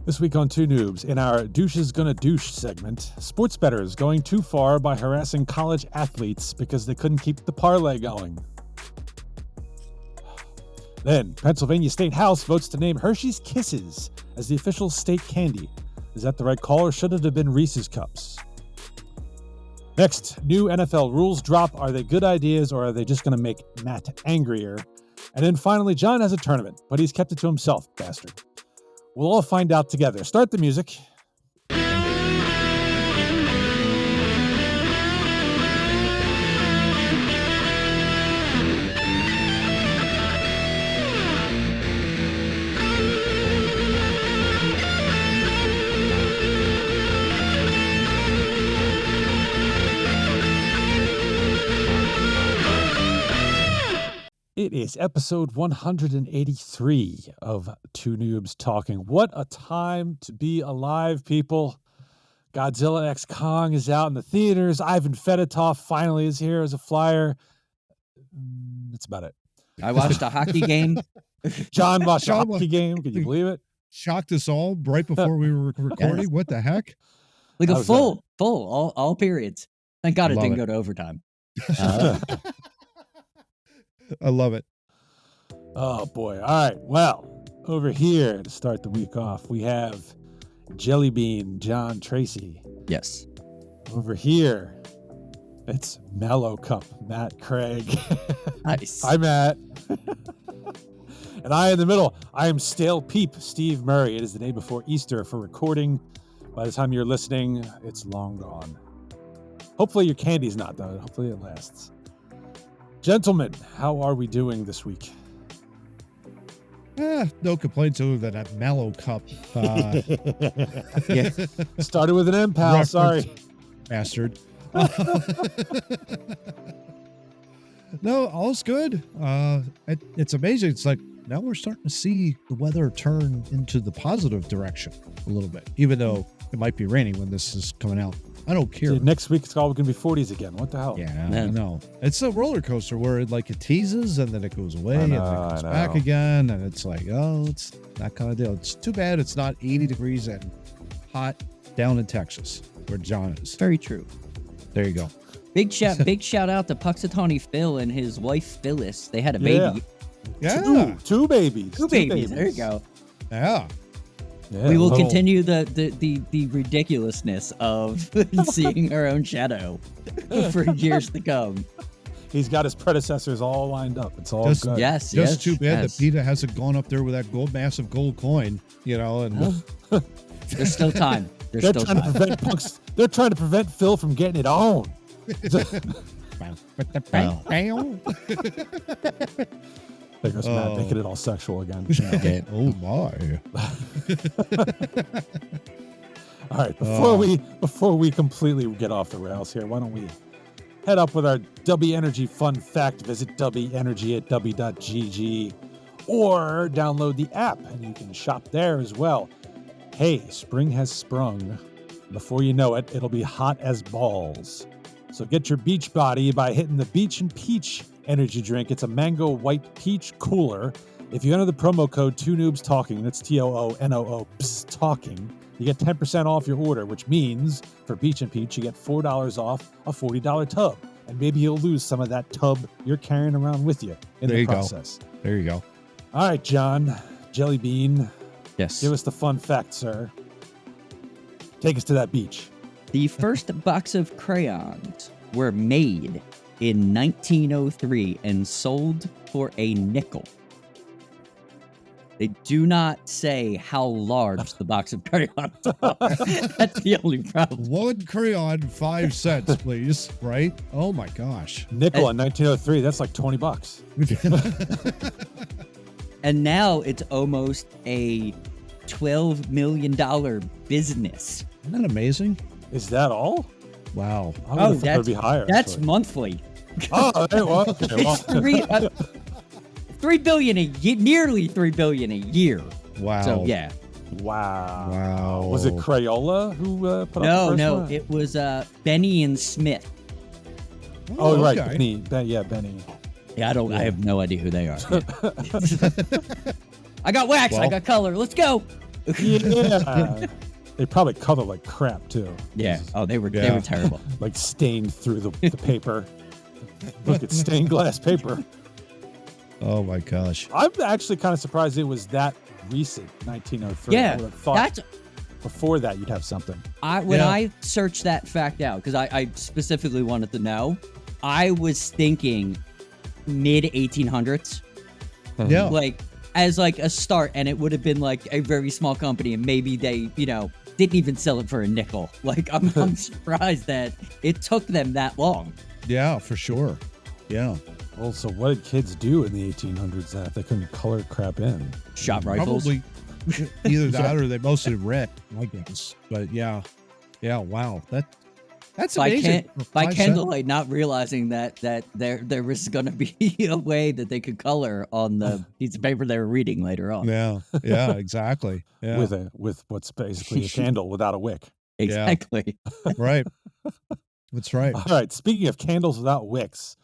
This week on Two Noobs, in our Douches Gonna Douche segment, sports bettors going too far by harassing college athletes because they couldn't keep the parlay going. Then, Pennsylvania State House votes to name Hershey's Kisses as the official state candy. Is that the right call, or should it have been Reese's Cups? Next, new NFL rules drop. Are they good ideas, or are they just going to make Matt angrier? And then finally, John has a tournament, but he's kept it to himself, bastard. We'll all find out together. Start the music. It is episode 183 of Two Noobs Talking. What a time to be alive, people. Godzilla X Kong is out in the theaters. Ivan Fedotov finally is here as a flyer. That's about it. I watched a hockey game. John watched a hockey game. Can you believe it? Shocked us all right before we were recording. Yes. What the heck? Like a full, all periods. Thank God it didn't go to overtime. I love it. Oh, boy. All right. Well, over here to start the week off, we have Jelly Bean John Tracy. Yes. Over here, it's Mellow Cup Matt Craig. Nice. Hi, Matt. And I in the middle, I am Stale Peep Steve Murray. It is the day before Easter for recording. By the time you're listening, it's long gone. Hopefully your candy's not, though. Hopefully it lasts. Gentlemen, how are we doing this week? No complaints other than that Mallow Cup. Yeah. Started with an M, pal. Sorry. Bastard. No, all's good. It's amazing. It's like now we're starting to see the weather turn into the positive direction a little bit, even though it might be raining when this is coming out. I don't care. Dude, next week it's all going to be 40s again. What the hell? Yeah, I know. It's a roller coaster where it teases and then it goes away and then it comes back again. And it's like, oh, it's that kind of deal. It's too bad it's not 80 degrees and hot down in Texas where John is. Very true. There you go. Big shout out to Puxatawny Phil and his wife Phyllis. They had a baby. Yeah. Two babies. Two babies. There you go. Yeah. Yeah, we will continue the ridiculousness of seeing our own shadow for years to come. He's got his predecessors all lined up. It's all good. Yes, Just too bad that PETA hasn't gone up there with that massive gold coin, and there's still time. They're trying to prevent Phil from getting it on. There goes Matt making it all sexual again. Oh my! All right, before we completely get off the rails here, why don't we head up with our Dubby Energy fun fact? Visit Dubby Energy at dubby.gg or download the app and you can shop there as well. Hey, spring has sprung. Before you know it, it'll be hot as balls. So get your beach body by hitting the Beach and Peach energy drink. It's a mango white peach cooler. If you enter the promo code 2noobstalking, that's TOONOO talking, you get 10% off your order, which means for Beach and Peach, you get $4 off a $40 tub. And maybe you'll lose some of that tub you're carrying around with you in the process. There you go. All right, John, Jelly Bean. Yes. Give us the fun fact, sir. Take us to that beach. The first box of crayons were made in 1903 and sold for a nickel. They do not say how large the box of crayons are. That's the only problem. One crayon, 5 cents, please. Right? Oh my gosh. Nickel in 1903. That's like $20. And now it's almost a $12 million business. Isn't that amazing? Is that all? Wow. I would have thought it would be higher. That's actually. Monthly. Oh, okay, well, $3 billion a year, nearly $3 billion a year. Wow. So yeah. Wow. Was it Crayola who put up the first one? It was Benny and Smith. Oh, right, okay. Benny. Yeah, I have no idea who they are. I got wax. I got color. Let's go. Yeah. They probably color like crap too. Yeah. Oh, they were terrible. Like stained through the paper. Look at stained glass paper. Oh my gosh. I'm actually kind of surprised it was that recent, 1903. I Yeah, would have thought before that you'd have something. When I searched that fact out, because I specifically wanted to know, I was thinking mid 1800s. Yeah. Like as like a start, and it would have been like a very small company, and maybe they, didn't even sell it for a nickel. Like I'm surprised that it took them that long. Yeah, for sure. Yeah. Well, so what did kids do in the 1800s then if they couldn't color crap in? Shot rifles. Probably either that or they mostly read, I guess. But yeah. Yeah, wow. That's amazing. By candlelight, not realizing that there was going to be a way that they could color on the piece of paper they were reading later on. Yeah, exactly. Yeah. With what's basically a candle without a wick. Exactly. Yeah. Right. That's right. All right. Speaking of candles without wicks,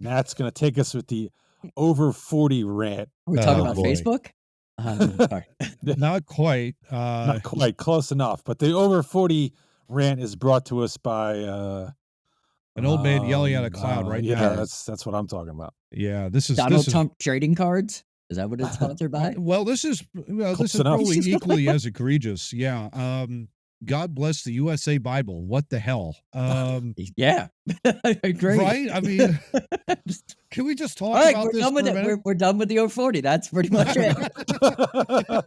Matt's going to take us with the over 40 rant. Are we talking about boy. Facebook? Sorry. Not quite. Not quite close enough, but the over 40 rant is brought to us by an old man yelling at a cloud right now. now. That's what I'm talking about. Yeah, this is Donald Trump trading cards. Is that what it's sponsored by? Well, this is probably equally as egregious. Yeah. God bless the USA Bible. What the hell? Yeah, I agree. Right? I mean, can we just talk about this for a minute? We're done with the 040. That's pretty much it.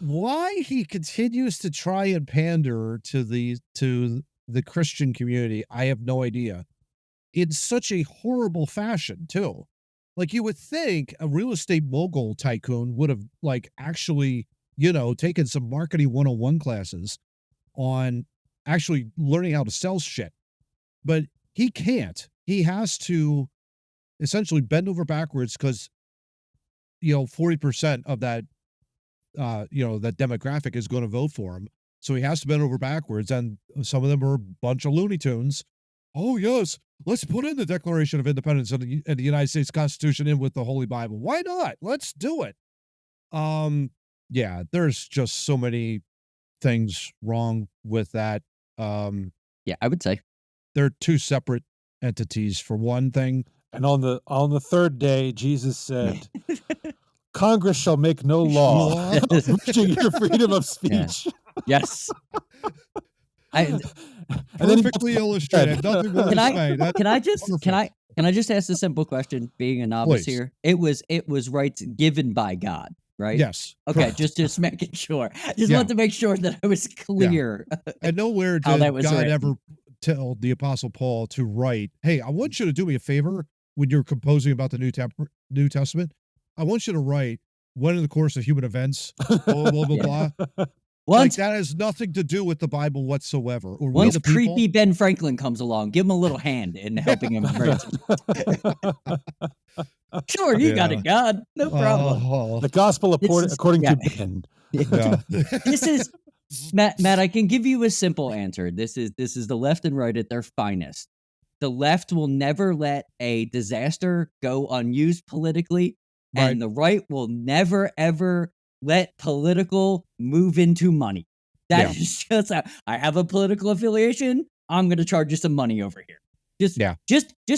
Why he continues to try and pander to the Christian community, I have no idea. In such a horrible fashion, too. Like, you would think a real estate mogul tycoon would have, like, actually, taken some marketing 101 classes on actually learning how to sell shit. But he can't. He has to essentially bend over backwards because, 40% of that, that demographic is going to vote for him. So he has to bend over backwards. And some of them are a bunch of Looney Tunes. Oh, yes. Let's put in the Declaration of Independence and the United States Constitution in with the Holy Bible. Why not? Let's do it. Yeah, there's just so many things wrong with that. Yeah, I would say they're two separate entities for one thing. And on the third day, Jesus said, Congress shall make no law reaching your freedom of speech. Yeah. Yes. Perfectly illustrated. Nothing more to say. Can I just ask a simple question? Being a novice here, it was rights given by God, right? Yes. Okay, just making sure. Just want to make sure that I was clear. Yeah. And nowhere did God ever tell the Apostle Paul to write, "Hey, I want you to do me a favor when you're composing about the New Testament. I want you to write when in the course of human events, blah blah blah blah." Like that has nothing to do with the Bible whatsoever. Or once creepy Ben Franklin comes along, give him a little hand in helping him. Sure, you got it, God. No problem. The gospel according to Ben. Yeah. This is Matt. I can give you a simple answer. This is the left and right at their finest. The left will never let a disaster go unused politically, and the right will never ever let political move into money. That is just how I have a political affiliation. I'm going to charge you some money over here. Just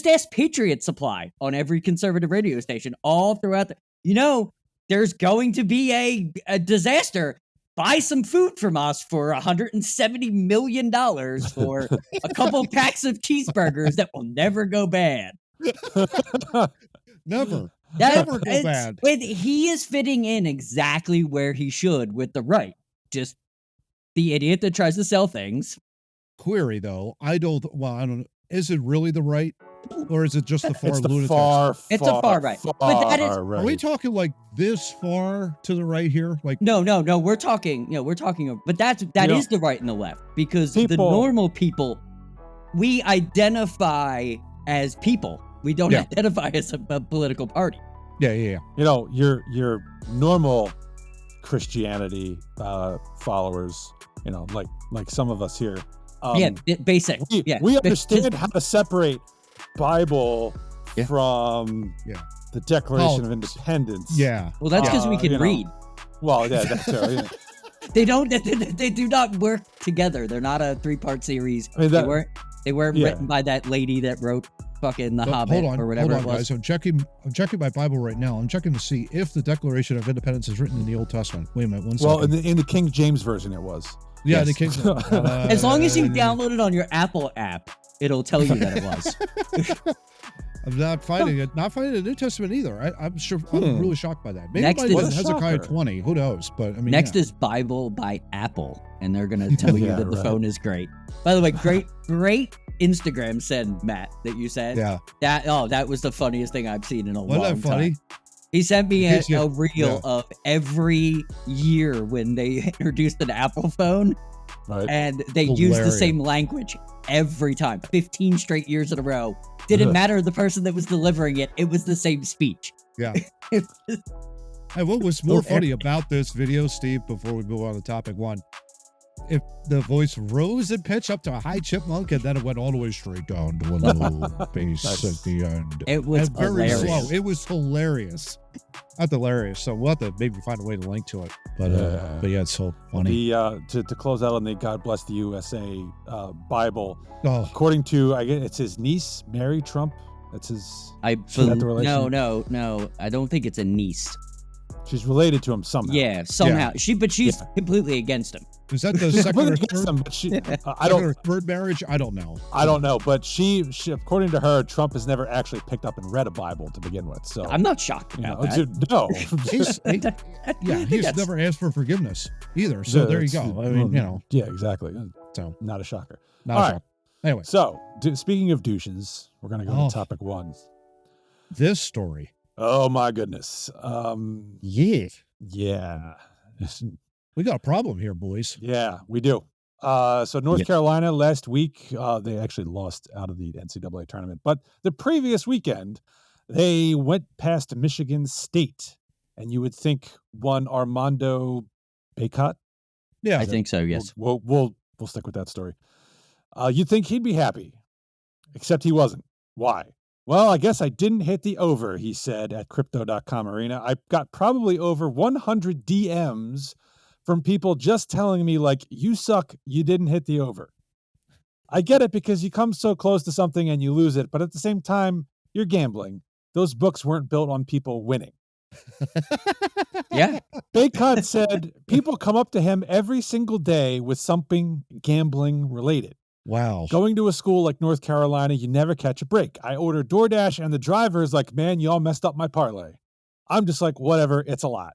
ask Patriot Supply on every conservative radio station all throughout there's going to be a disaster. Buy some food from us for $170 million for a couple packs of cheeseburgers that will never go bad. Never. Never go bad. He is fitting in exactly where he should with the right. Just the idiot that tries to sell things. Query though, I don't know. Is it really the right, or is it just the far lunatics? It's a far right. But that is. Are we talking like this far to the right here? Like no. We're talking. But that is the right and the left, because the normal people, we identify as people. We don't identify as a political party. Yeah. Your normal Christianity followers, like some of us here. Basic. We understand how to separate Bible from the Declaration of Independence. Yeah. Well, that's because we can read. Well, yeah, that's true. Yeah. They don't. They do not work together. They're not a 3-part series. I mean, they weren't yeah. written by that lady that wrote fucking The Hobbit or whatever hold on, it was. guys. I'm checking my Bible right now. I'm checking to see if the Declaration of Independence is written in the Old Testament. Wait a minute, one second. Well, in the King James version, it was. Yeah, Yes. the King. As long as you download it on your Apple app, it'll tell you that it was. I'm not finding it. Not finding the New Testament either. I'm sure. I'm really shocked by that. Maybe Next mine is- was Hezekiah 20. Who knows? But I mean, Next yeah. is Bible by Apple, and they're gonna tell you Yeah, that the right. phone is great. By the way, great Instagram send, Matt, that you said. Yeah. That was the funniest thing I've seen in a Wasn't long that funny? time. He sent me Yes, yeah. a reel of every year when they introduced an Apple phone, Right. and they used the Hilarious. same language every time. 15 straight years in a row. Didn't matter the person that was delivering it. It was the same speech. Yeah. And what was more funny about this video, Steve, before we move on to topic one, if the voice rose in pitch up to a high chipmunk and then it went all the way straight down to a low bass at the end. It was And very hilarious. slow. It was hilarious. Not hilarious. So we'll have to maybe find a way to link to it. But yeah, it's so funny. To close out on the God Bless the USA Bible, Oh, according to, I guess it's his niece, Mary Trump. That's his. Is that the relation? No. I don't think it's a niece. She's related to him somehow. Yeah, somehow. She's completely against him. is that the She's second or completely against third? him, but she, I Second don't. or third marriage? I don't know. I don't know, but she, according to her, Trump has never actually picked up and read a Bible to begin with. So I'm not shocked you know, about that. dude, no. He's That's- never asked for forgiveness either. So there you go. I mean, you know, Yeah, exactly. so Not a shocker. not All a right. shock. Anyway, So, speaking of douches, we're gonna go Oh. to topic one. this story. Oh my goodness. Yeah. Yeah. We got a problem here, boys. Yeah, we do. So North Carolina last week, they actually lost out of the NCAA tournament, but the previous weekend, they went past Michigan State, and you would think one Armando Bacot. Yeah. I think so, yes. We'll stick with that story. You'd think he'd be happy, except he wasn't. Why? Well, I guess I didn't hit the over, he said at Crypto.com Arena. I got probably over 100 DMs from people just telling me, like, you suck, you didn't hit the over. I get it because you come so close to something and you lose it, but at the same time, you're gambling. Those books weren't built on people winning. Yeah. Bacot said people come up to him every single day with something gambling related. Wow. Going to a school like North Carolina, you never catch a break. I order DoorDash and the driver is like, man, y'all messed up my parlay. I'm just like, whatever, it's a lot.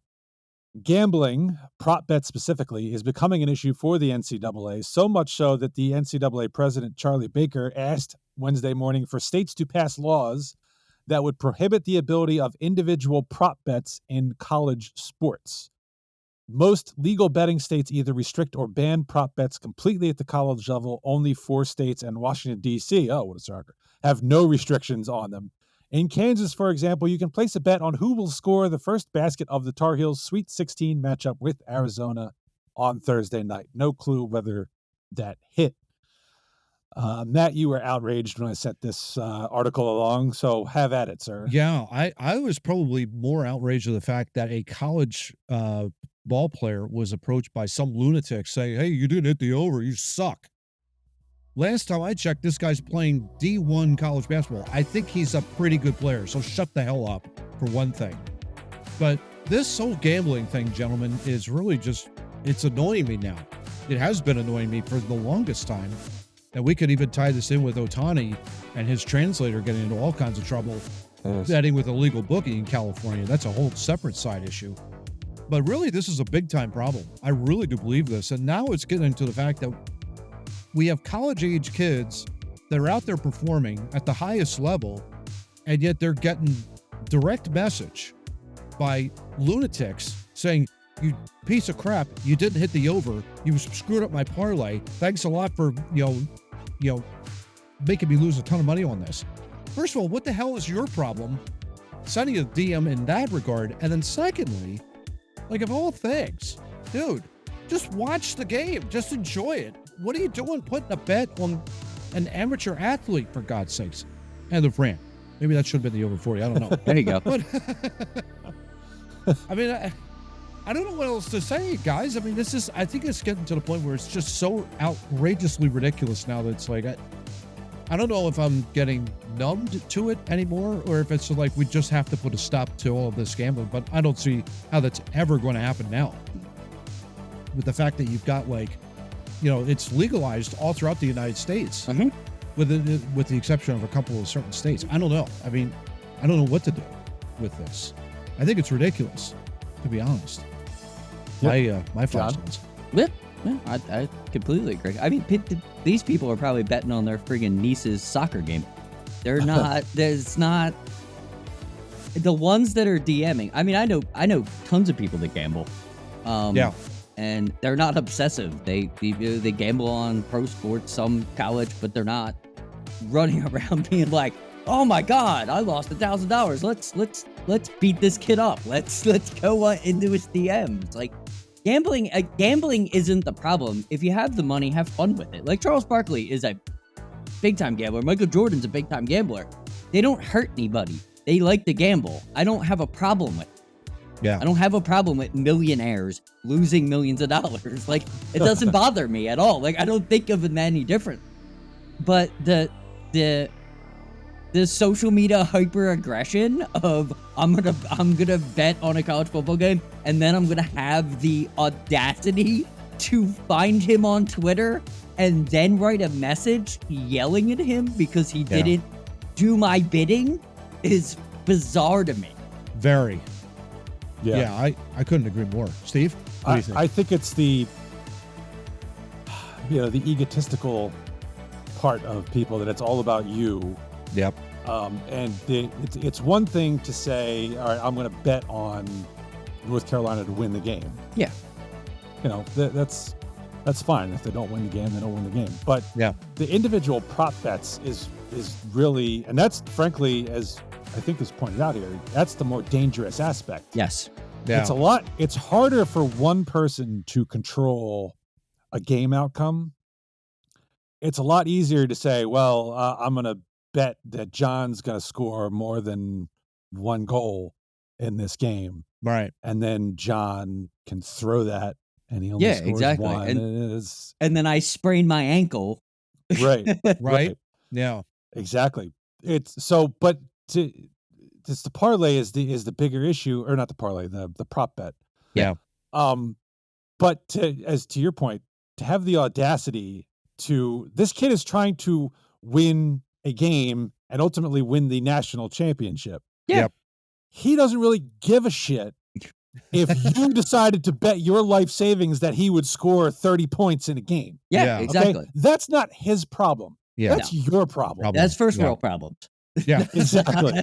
Gambling, prop bet specifically, is becoming an issue for the NCAA, so much so that the NCAA president, Charlie Baker, asked Wednesday morning for states to pass laws that would prohibit the ability of individual prop bets in college sports. Most legal betting states either restrict or ban prop bets completely at the college level. Only 4 states and Washington, D.C., oh, what a shocker, have no restrictions on them. In Kansas, for example, you can place a bet on who will score the first basket of the Tar Heels' Sweet 16 matchup with Arizona on Thursday night. No clue whether that hit. Matt, you were outraged when I sent this article along, so have at it, sir. Yeah, I was probably more outraged at the fact that a college ball player was approached by some lunatic saying, hey, you didn't hit the over, you suck. Last time I checked, this guy's playing D1 college basketball. I think he's a pretty good player, so shut the hell up, for one thing. But this whole gambling thing, gentlemen, is really just, it's annoying me now. It has been annoying me for the longest time. And we could even tie this in with Otani and his translator getting into all kinds of trouble betting with illegal bookie in California. That's a whole separate side issue. But really, this is a big-time problem. I really do believe this. And now it's getting to the fact that we have college-age kids that are out there performing at the highest level, and yet they're getting direct message by lunatics saying, you piece of crap, you didn't hit the over, you screwed up my parlay. Thanks a lot for, you know, making me lose a ton of money on this. First of all, what the hell is your problem sending a DM in that regard? And then secondly, like, of all things, dude, just watch the game. Just enjoy it. What are you doing putting a bet on an amateur athlete, for God's sakes? And the Rant. Maybe that should have been the over 40. I don't know. There you go. But, I mean, I don't know what else to say, guys. I mean, I think it's getting to the point where it's just so outrageously ridiculous now that it's like, I don't know if I'm getting numbed to it anymore or if it's like we just have to put a stop to all of this gambling, but I don't see how that's ever going to happen now. With the fact that you've got it's legalized all throughout the United States, with the exception of a couple of certain states. I don't know. I mean, I don't know what to do with this. I think it's ridiculous, to be honest. Yep. My thoughts. Yeah, I completely agree. I mean, these people are probably betting on their friggin' niece's soccer game. They're not. There's not the ones that are DMing. I mean, I know tons of people that gamble. And they're not obsessive. They gamble on pro sports, some college, but they're not running around being like, "Oh my God, I lost $1,000. Let's beat this kid up. Let's go into his DMs." Like, gambling isn't the problem. If you have the money, have fun with it. Like, Charles Barkley is a big time gambler. Michael Jordan's a big time gambler. They don't hurt anybody. They like to gamble. I don't have a problem with it. Yeah. I don't have a problem with millionaires losing millions of dollars. Like, it doesn't bother me at all. Like, I don't think of it any different. But the social media hyper aggression of I'm gonna bet on a college football game and then I'm gonna have the audacity to find him on Twitter and then write a message yelling at him because he didn't do my bidding is bizarre to me. Very. Yeah, I couldn't agree more. Steve, what do you think? I think it's the egotistical part of people that it's all about you. Yep. And it's one thing to say, all right, I'm going to bet on North Carolina to win the game. Yeah. That's fine. If they don't win the game, they don't win the game. But the individual prop bets is really, and that's frankly, as I think is pointed out here, that's the more dangerous aspect. Yes. Yeah. It's harder for one person to control a game outcome. It's a lot easier to say, well, I'm going to bet that John's going to score more than one goal in this game. Right. And then John can throw that and he only scores one. And then I sprain my ankle. Right. Right. Yeah. Exactly. The parlay is the bigger issue, or not the parlay, the prop bet. Yeah. But to your point, to have the audacity this kid is trying to win a game and ultimately win the national championship. Yeah. Yep. He doesn't really give a shit if you decided to bet your life savings that he would score 30 points in a game. Yeah, exactly. Okay? That's not his problem. Yeah. That's your problem. That's first world problems. Yeah, exactly.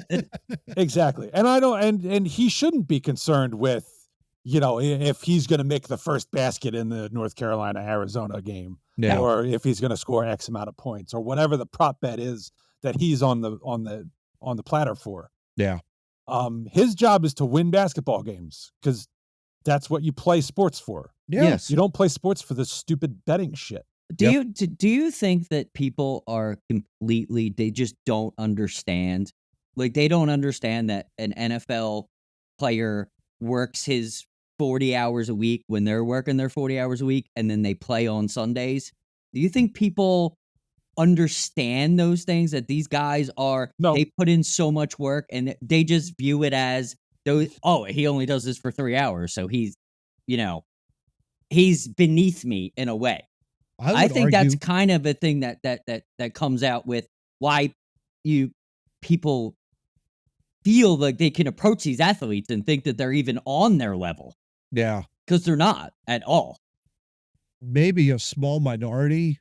Exactly. And I don't, and he shouldn't be concerned with, if he's going to make the first basket in the North Carolina Arizona game, or if he's going to score X amount of points, or whatever the prop bet is that he's on the platter for. Yeah. His job is to win basketball games because that's what you play sports for. Yeah. Yes. You don't play sports for this stupid betting shit. Do you think that people are they just don't understand? Like, they don't understand that an NFL player works his 40 hours a week when they're working their 40 hours a week and then they play on Sundays? Do you think people understand those things, that these guys they put in so much work and they just view it as he only does this for 3 hours, so he's beneath me in a way. I think that's kind of a thing that comes out with why people feel like they can approach these athletes and think that they're even on their level. Yeah. Because they're not at all. Maybe a small minority,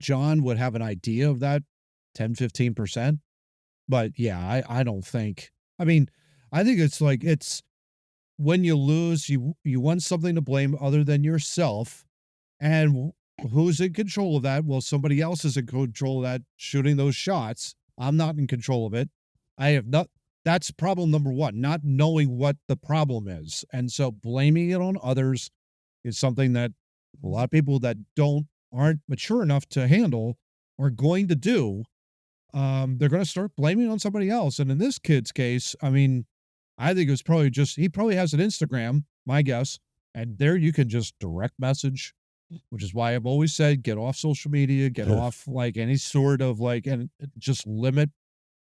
John, would have an idea of that 10, 15%. But yeah, I don't think, I think it's when you lose, you want something to blame other than yourself. And who's in control of that? Well, somebody else is in control of that, shooting those shots. I'm not in control of it. That's problem number one, not knowing what the problem is. And so blaming it on others is something that a lot of people that aren't mature enough to handle are going to do. They're going to start blaming on somebody else. And in this kid's case, I think it was probably he probably has an Instagram my guess. And there you can just direct message, which is why I've always said, get off social media, get off like any sort of like, and just limit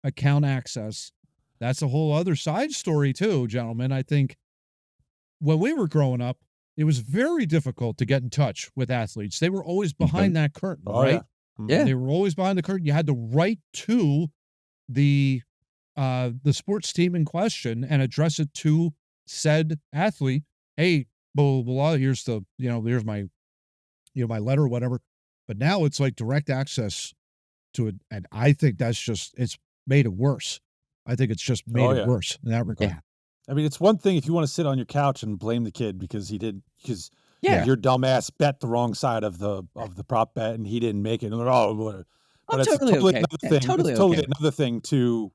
account access. That's a whole other side story too, gentlemen. I think when we were growing up, it was very difficult to get in touch with athletes. They were always behind that curtain, right? Yeah. They were always behind the curtain. You had to write to the sports team in question and address it to said athlete. Hey, blah, blah, blah. Here's the, here's my, my letter or whatever. But now it's like direct access to it. And I think that's just, it's made it worse. I think it's just made it worse in that regard. Yeah. I mean, it's one thing if you want to sit on your couch and blame the kid because your dumbass bet the wrong side of the prop bet and he didn't make it. And but it's totally okay. another thing. It's totally another thing to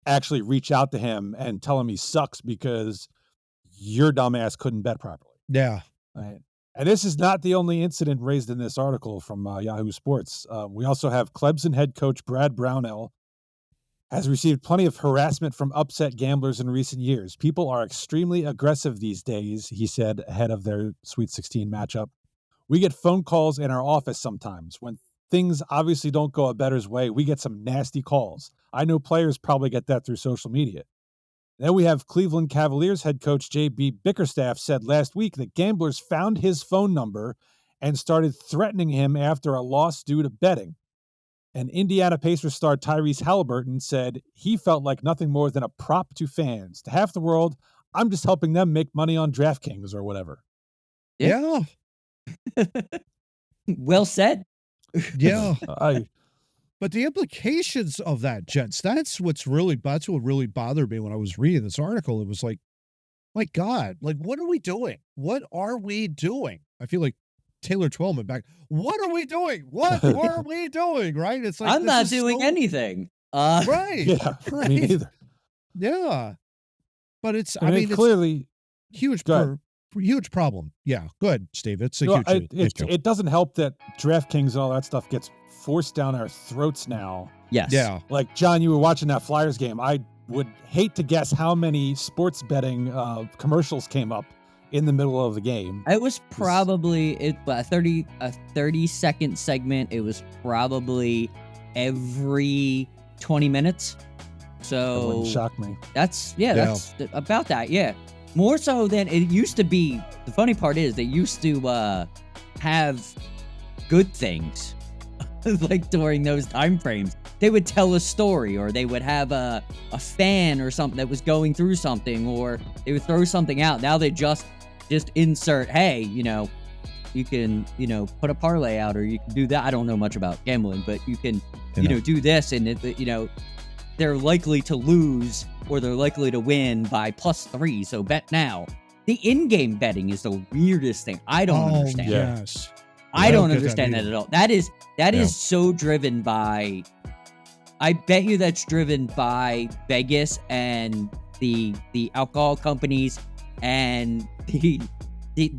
actually reach out to him and tell him he sucks because your dumbass couldn't bet properly. Yeah. Right. And this is not the only incident raised in this article from Yahoo Sports. We also have Clemson head coach Brad Brownell has received plenty of harassment from upset gamblers in recent years. People are extremely aggressive these days, he said ahead of their Sweet 16 matchup. We get phone calls in our office sometimes. When things obviously don't go a bettor's way, we get some nasty calls. I know players probably get that through social media. Then we have Cleveland Cavaliers head coach J.B. Bickerstaff said last week that gamblers found his phone number and started threatening him after a loss due to betting. And Indiana Pacers star Tyrese Halliburton said he felt like nothing more than a prop to fans. To half the world, I'm just helping them make money on DraftKings or whatever. Yeah. Well said. Yeah. But the implications of that, gents, that's what really bothered me when I was reading this article. It was like, my God, like, what are we doing? What are we doing? I feel like Taylor Twellman back. What are we doing? What are we doing? Right? It's like, I'm not doing anything. Right. Yeah. Right. Me neither. Yeah. But it's, I mean, clearly huge problem. Yeah. Good, Steve. It's a huge issue. It doesn't help that DraftKings and all that stuff gets forced down our throats now. Yes. Yeah. Like, John, you were watching that Flyers game. I would hate to guess how many sports betting commercials came up in the middle of the game. It was probably a 30-second segment. It was probably every 20 minutes. So that wouldn't shock me. That's about that. Yeah. More so than it used to be. The funny part is they used to have good things like during those time frames. They would tell a story, or they would have a fan or something that was going through something, or they would throw something out. Now they just insert, hey, you can, put a parlay out, or you can do that. I don't know much about gambling, but you can, do this, and they're likely to lose or they're likely to win by +3. So bet now. The in-game betting is the weirdest thing. I don't understand. Yes. I don't understand that at all. That is so driven by, I bet you that's driven by Vegas and the alcohol companies and the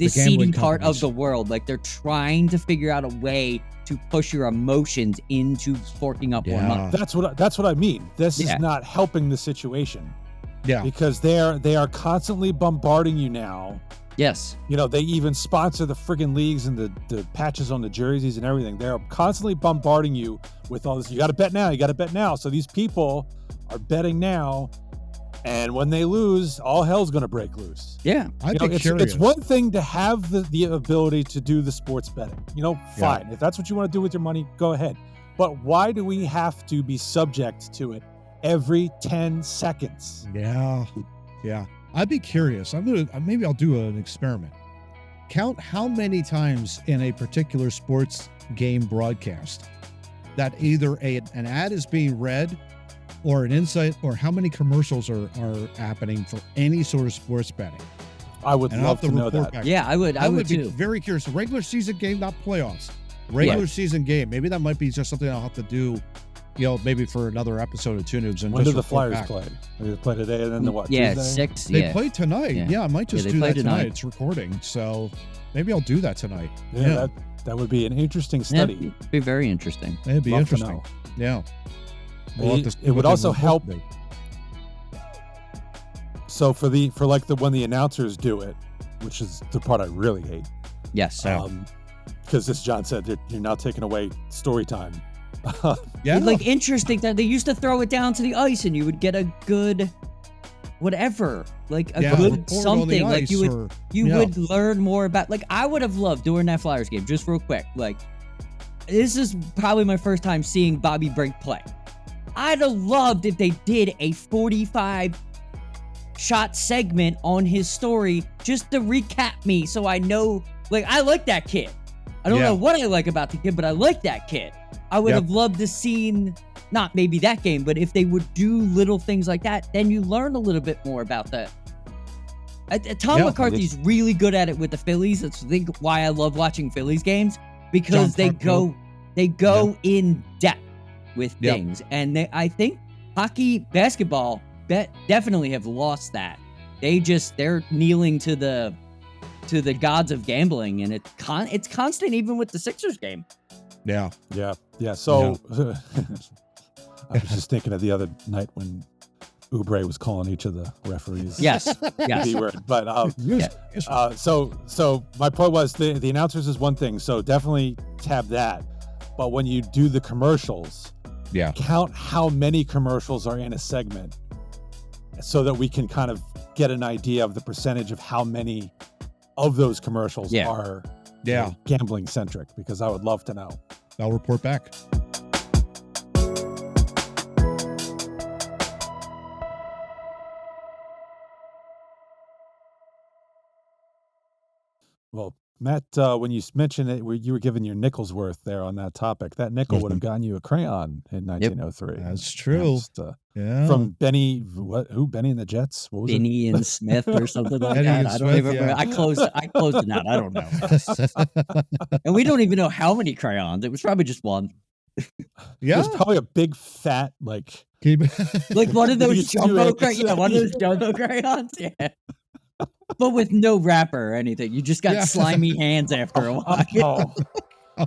seeding part of the world. Like, they're trying to figure out a way to push your emotions into forking up more money. That's what I mean. This is not helping the situation. Yeah. Because they are constantly bombarding you now. Yes. They even sponsor the friggin' leagues and the patches on the jerseys and everything. They're constantly bombarding you with all this. You got to bet now. You got to bet now. So these people are betting now. And when they lose, all hell's going to break loose. Yeah. It's one thing to have the ability to do the sports betting. Fine. If that's what you want to do with your money, go ahead. But why do we have to be subject to it every 10 seconds? Yeah. Yeah. I'd be curious. Maybe I'll do an experiment. Count how many times in a particular sports game broadcast that either an ad is being read or an insight, or how many commercials are happening for any sort of sports betting. I would love to know that. Back. Yeah, I would be too. Very curious. Regular season game, not playoffs. Regular season game. Maybe that might be just something I'll have to do, maybe for another episode of Two Noobs. And when do the Flyers play? They play today, and then the what? Yeah, Tuesday? 6. They play tonight. Yeah, I might just do that tonight. It's recording, so maybe I'll do that tonight. Yeah. That would be an interesting study. Yeah, it'd be very interesting. It'd be interesting. Yeah. It would also help. So when the announcers do it, which is the part I really hate. Yes. Because as John said, you're now taking away story time. Yeah. Like interesting that they used to throw it down to the ice and you would get a good whatever, like a good report on the something. Like ice you would learn more about, like I would have loved during that Flyers game, just real quick, like this is probably my first time seeing Bobby Brink play. I'd have loved if they did a 45 shot segment on his story just to recap me so I know, like I like that kid. I don't know what I like about the kid, but I like that kid. I would have loved to seen, not maybe that game, but if they would do little things like that, then you learn a little bit more about that. Tom McCarthy's really good at it with the Phillies. That's why I love watching Phillies games, because they go in depth with things. And I think hockey, basketball definitely have lost that. They're kneeling to the gods of gambling, and it's constant even with the Sixers game. Yeah. So I was just thinking of the other night when Oubre was calling each of the referees. Yes. B-word. But so my point was the announcers is one thing, so definitely tab that. But when you do the commercials, count how many commercials are in a segment, so that we can kind of get an idea of the percentage of how many of those commercials are gambling centric, because I would love to know. I'll report back. Well, Matt, when you mentioned it, you were giving your nickels worth there on that topic. That nickel would have gotten you a crayon in 1903. That's true. From Benny, who? Benny and the Jets? What was Benny and Smith or something like that. I don't even remember. I closed it out. I don't know. And we don't even know how many crayons. It was probably just one. It was probably a big fat, like one of those jumbo crayons. Yeah, one of those jumbo crayons. Yeah. But with no wrapper or anything. You just got slimy hands after a while.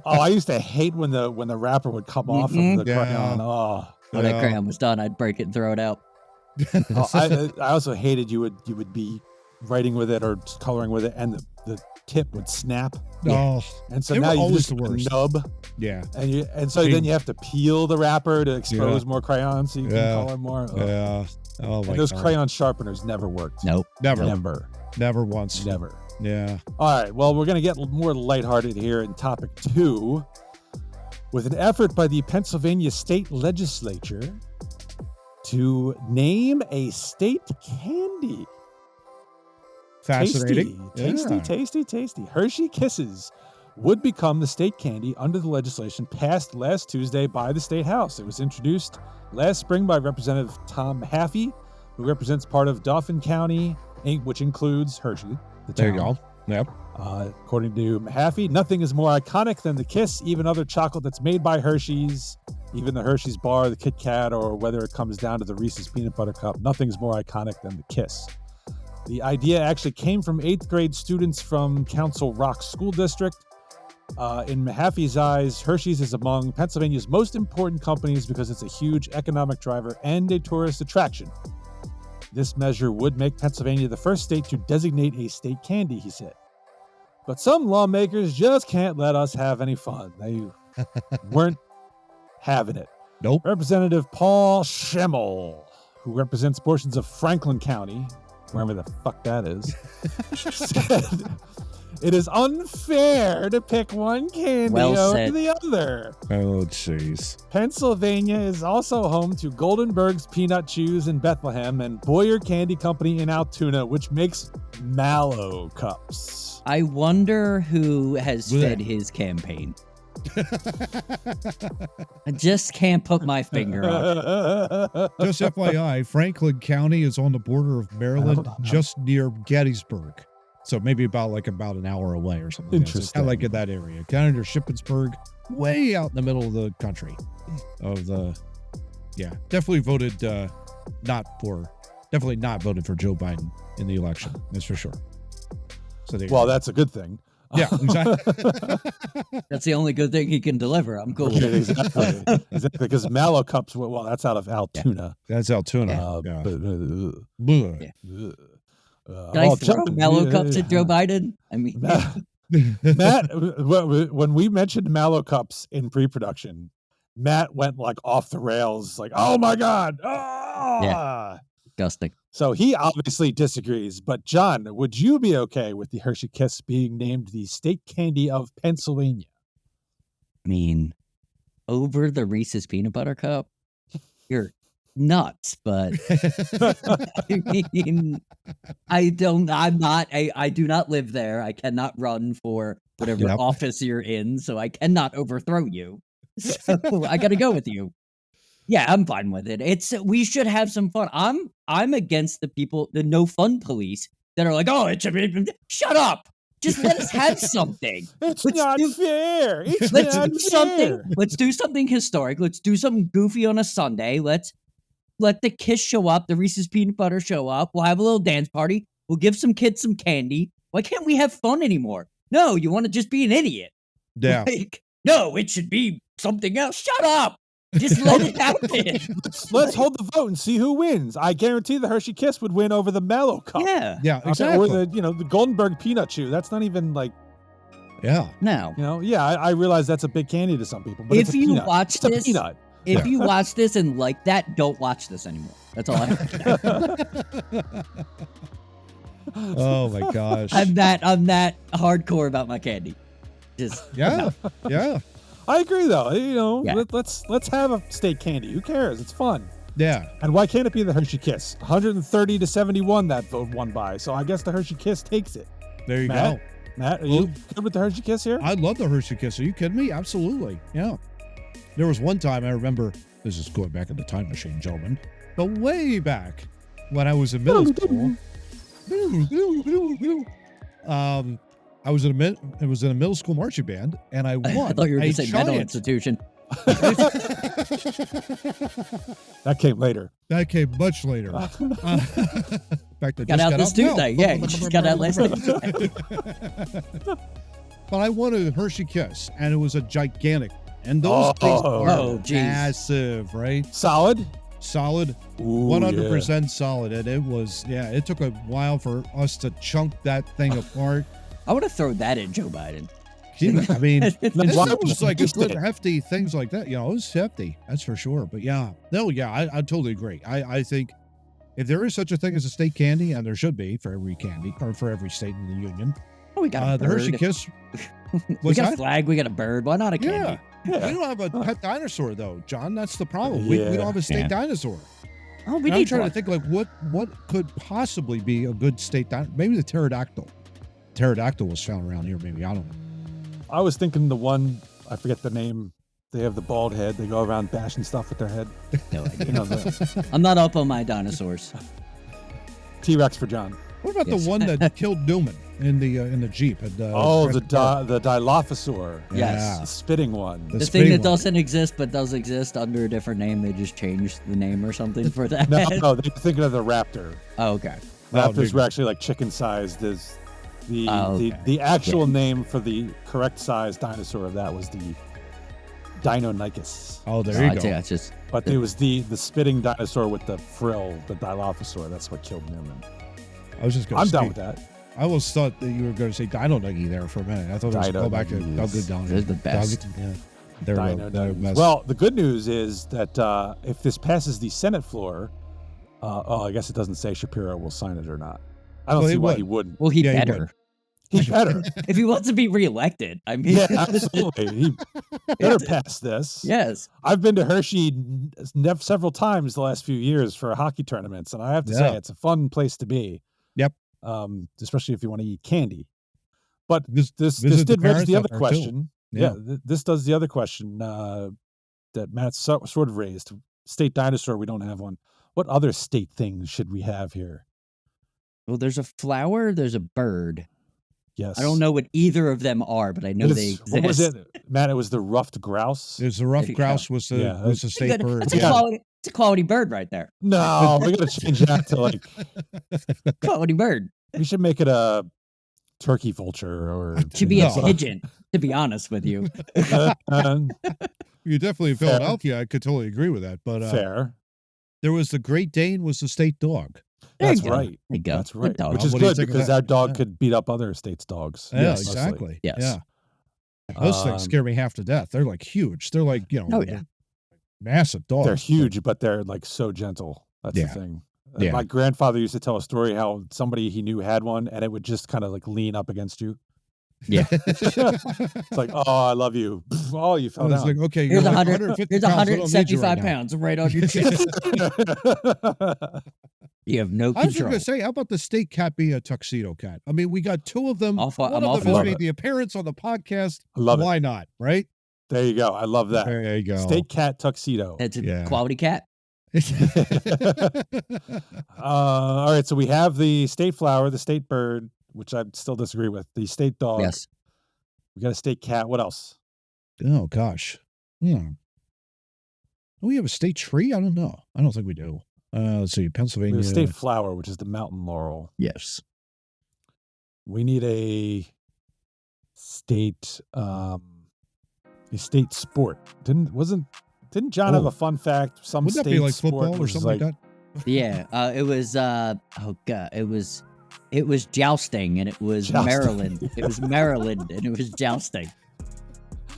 I used to hate when the wrapper would come off of the crayon. When that crayon was done, I'd break it and throw it out. I also hated you would be writing with it or coloring with it, and the tip would snap. And so now you just nub. Yeah. And so then you have to peel the wrapper to expose more crayons so you can color more. Oh my those God. crayon sharpeners never worked. Nope. Never once. Never. Yeah. All right. Well, we're going to get more lighthearted here in topic 2 with an effort by the Pennsylvania State Legislature to name a state candy. Fascinating. Tasty. Hershey Kisses would become the state candy under the legislation passed last Tuesday by the State House. It was introduced last spring by Representative Tom Mahaffey, who represents part of Dauphin County, which includes Hershey. There you go. Yep. According to Mahaffey, nothing is more iconic than the Kiss. Even other chocolate that's made by Hershey's, even the Hershey's bar, the Kit Kat, or whether it comes down to the Reese's Peanut Butter Cup, nothing's more iconic than the Kiss. The idea actually came from 8th grade students from Council Rock School District. In Mahaffey's eyes, Hershey's is among Pennsylvania's most important companies because it's a huge economic driver and a tourist attraction. This measure would make Pennsylvania the first state to designate a state candy, he said. But some lawmakers just can't let us have any fun. They weren't having it. Nope. Representative Paul Schemmel, who represents portions of Franklin County, wherever the fuck that is, said it is unfair to pick one candy over the other. Oh, jeez. Pennsylvania is also home to Goldenberg's Peanut Chews in Bethlehem and Boyer Candy Company in Altoona, which makes Mallow cups. I wonder who has fed his campaign. I just can't put my finger on it. Just FYI, Franklin County is on the border of Maryland, just near Gettysburg. So maybe about an hour away or something. Interesting. Kind of like in that area. Kind of near Shippensburg, way out in the middle of the country. Definitely voted not voted for Joe Biden in the election. That's for sure. So that's a good thing. Yeah, exactly. That's the only good thing he can deliver. I'm cool. Yeah, exactly. Because Mallow cups, well, that's out of Altoona. That's Altoona. Can I throw Mallow Cups at Joe Biden? I mean, Matt, when we mentioned Mallow Cups in pre-production, Matt went like off the rails, like, "Oh my god!" Yeah, disgusting. So he obviously disagrees. But John, would you be okay with the Hershey Kiss being named the state candy of Pennsylvania? I mean, over the Reese's peanut butter cup, you're nuts. But I mean, I do not live there. I cannot run for whatever office you're in, so I cannot overthrow you. So I got to go with you. Yeah, I'm fine with it. We should have some fun. I'm against the people, the no fun police that are like, oh, it should be. Shut up. Just let us have something. It's not fair. It's Let's not do fair. something. Let's do something historic. Let's do something goofy on a Sunday. Let's let the Kiss show up, the Reese's peanut butter show up. We'll have a little dance party. We'll give some kids some candy. Why can't we have fun anymore? No, you want to just be an idiot. Yeah. Like, no, it should be something else. Shut up. Just let it happen. Let's hold the vote and see who wins. I guarantee the Hershey Kiss would win over the Mallow Cup. Yeah, exactly. Or the Goldenberg Peanut Chew. That's not even like. Yeah. No. I realize that's a big candy to some people, but if you watch this, peanut. If you watch this and like that, don't watch this anymore. That's all I have. Oh my gosh. I'm that hardcore about my candy. Just yeah. I agree, though. Let's have a state candy. Who cares? It's fun. Yeah. And why can't it be the Hershey Kiss? 130 to 71 that vote won by. So I guess the Hershey Kiss takes it. There you go. Matt, are you good with the Hershey Kiss here? I love the Hershey Kiss. Are you kidding me? Absolutely. Yeah. There was one time I remember, this is going back in the time machine, gentlemen, but way back when I was in middle school. I was in a middle school marching band, and I won. I thought you were going to say mental institution. That came later. That came much later. In fact, I got out this Tuesday. Yeah, you just got out last Tuesday. But I won a Hershey Kiss, and it was a gigantic. And those things are massive, right? Solid? Ooh, 100% solid. And it was, it took a while for us to chunk that thing apart. I would have thrown that in Joe Biden. I mean, this why was like a good hefty things like that. It was hefty, that's for sure. But I totally agree. I think if there is such a thing as a state candy, and there should be for every candy or for every state in the union, we got the Hershey Kiss. We got a flag. We got a bird. Why not a candy? Yeah. We don't have a pet dinosaur though, John. That's the problem. We don't have a state dinosaur. Oh, I'm trying to think like what could possibly be a good state dinosaur. Maybe the pterodactyl. Pterodactyl was found around here. Maybe I don't know. I was thinking the one, I forget the name. They have the bald head. They go around bashing stuff with their head. No idea. I'm not up on my dinosaurs. T-Rex for John. What about the one that killed Newman in the Jeep? The Dilophosaur. Yes. The spitting one. The thing that doesn't exist but does exist under a different name. They just changed the name or something for that. No, they're thinking of the raptor. Oh, okay. Raptors were actually like chicken sized. There's the actual name for the correct size dinosaur of that was the Deinonychus. Oh, there you go. But it was the spitting dinosaur with the frill, the Dilophosaur. That's what killed Newman. I was just going I'm done with that. I almost thought that you were going to say Dino Nuggy there for a minute. I thought it was go back to Doug Down. They're the best. They're well, the good news is that if this passes the Senate floor, I guess it doesn't say Shapiro will sign it or not. I don't see why he wouldn't. Well, he better. He better. If he wants to be reelected, I mean. Yeah, absolutely. He better pass this. Yes. I've been to Hershey several times the last few years for hockey tournaments, and I have to say it's a fun place to be. Yep. Especially if you want to eat candy. But this did raise the other question. This does the other question that Matt sort of raised. State dinosaur, we don't have one. What other state things should we have here? Well, there's a flower, there's a bird. Yes. I don't know what either of them are, but I know they exist. What was it, Matt? It was the ruffed grouse. It was the ruffed grouse was the state bird. It's a quality bird right there. No, we got to change that to like quality bird. We should make it a turkey vulture or it should be a pigeon. To be honest with you, you're definitely in Philadelphia. I could totally agree with that. But fair. There was the Great Dane was the state dog. There That's you go. right. There you go. That's Good right. dog. Which is What do you good think of because that? our dog Yeah. could beat up other state's dogs. Yeah, Yes. exactly. Yes. Yeah. Those things scare me half to death. They're like huge. They're like, Oh, yeah. they're massive dogs. They're huge, but they're like so gentle. That's Yeah. the thing. Yeah. My grandfather used to tell a story how somebody he knew had one, and it would just kind of like lean up against you. Yeah. It's like, oh, I love you. Oh, you fell It's down. like, okay, Here's you're like 100. 150 Here's pounds. We don't need you 175 right now. pounds right on your chest. You have no I was just control. going to say, how about the state cat being a tuxedo cat? I mean, we got two of them. I'm One all of for them has it. made the appearance on the podcast. I love it. Why not? Right? There you go. I love that. There you go. State cat tuxedo. That's a Yeah. quality cat. All right. So we have the state flower, the state bird, which I still disagree with. The state dog. Yes. We got a state cat. What else? Oh, gosh. Do we have a state tree? I don't know. I don't think we do. Let's see. We Pennsylvania. have a state flower, which is the mountain laurel. Yes. We need a state sport. Didn't John have a fun fact? Some Wouldn't that state be like sport football or was something like that? Yeah. It was. Oh god. It was jousting, and it was Jousting. Maryland. It was Maryland, and it was jousting.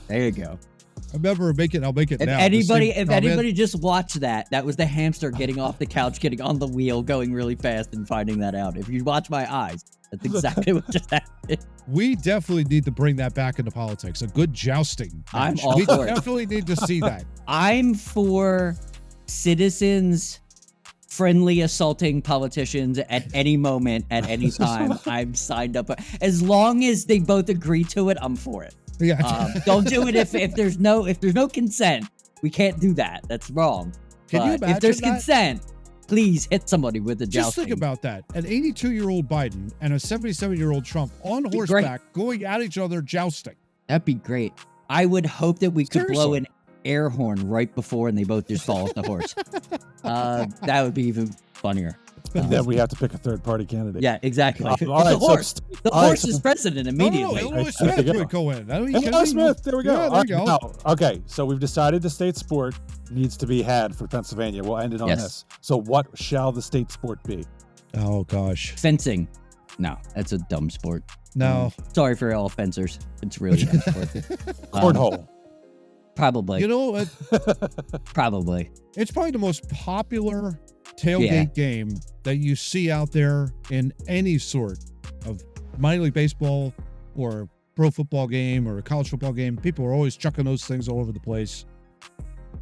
There you go. I remember I'll make it If now. anybody just watched that was the hamster getting off the couch, getting on the wheel, going really fast, and finding that out. If you watch my eyes, that's exactly what just happened. We definitely need to bring that back into politics. A good jousting. I'm match. all We for it. definitely need to see that. I'm for citizens friendly assaulting politicians at any moment, at any time. I'm signed up. As long as they both agree to it, I'm for it. Yeah. Don't do it if there's no consent. We can't do that. That's wrong. Can you But if there's imagine that? consent, please hit somebody with a Just jousting. think about that. An 82-year-old Biden and a 77-year-old Trump on Be horseback going at each other jousting. That'd be great. I would hope that we could blow Seriously. an air horn right before and they both just fall off the horse. That would be even funnier. And then we have to pick a third party candidate. Yeah, exactly. All It's right. the horse. The all right, horse so- is president immediately. No, Illinois There you Smith go. would go in. Are you kidding Hello, me? Smith. There we go. Yeah, there you All go. right, now, okay, so we've decided the state sport needs to be had for Pennsylvania. We'll end it on Yes. this. So what shall the state sport be? Oh, gosh. Fencing. No, that's a dumb sport. No. Sorry for all fencers. It's really a dumb sport. Cornhole. Probably. You know, what? Probably. It's probably the most popular tailgate game that you see out there in any sort of minor league baseball or pro football game or a college football game. People are always chucking those things all over the place.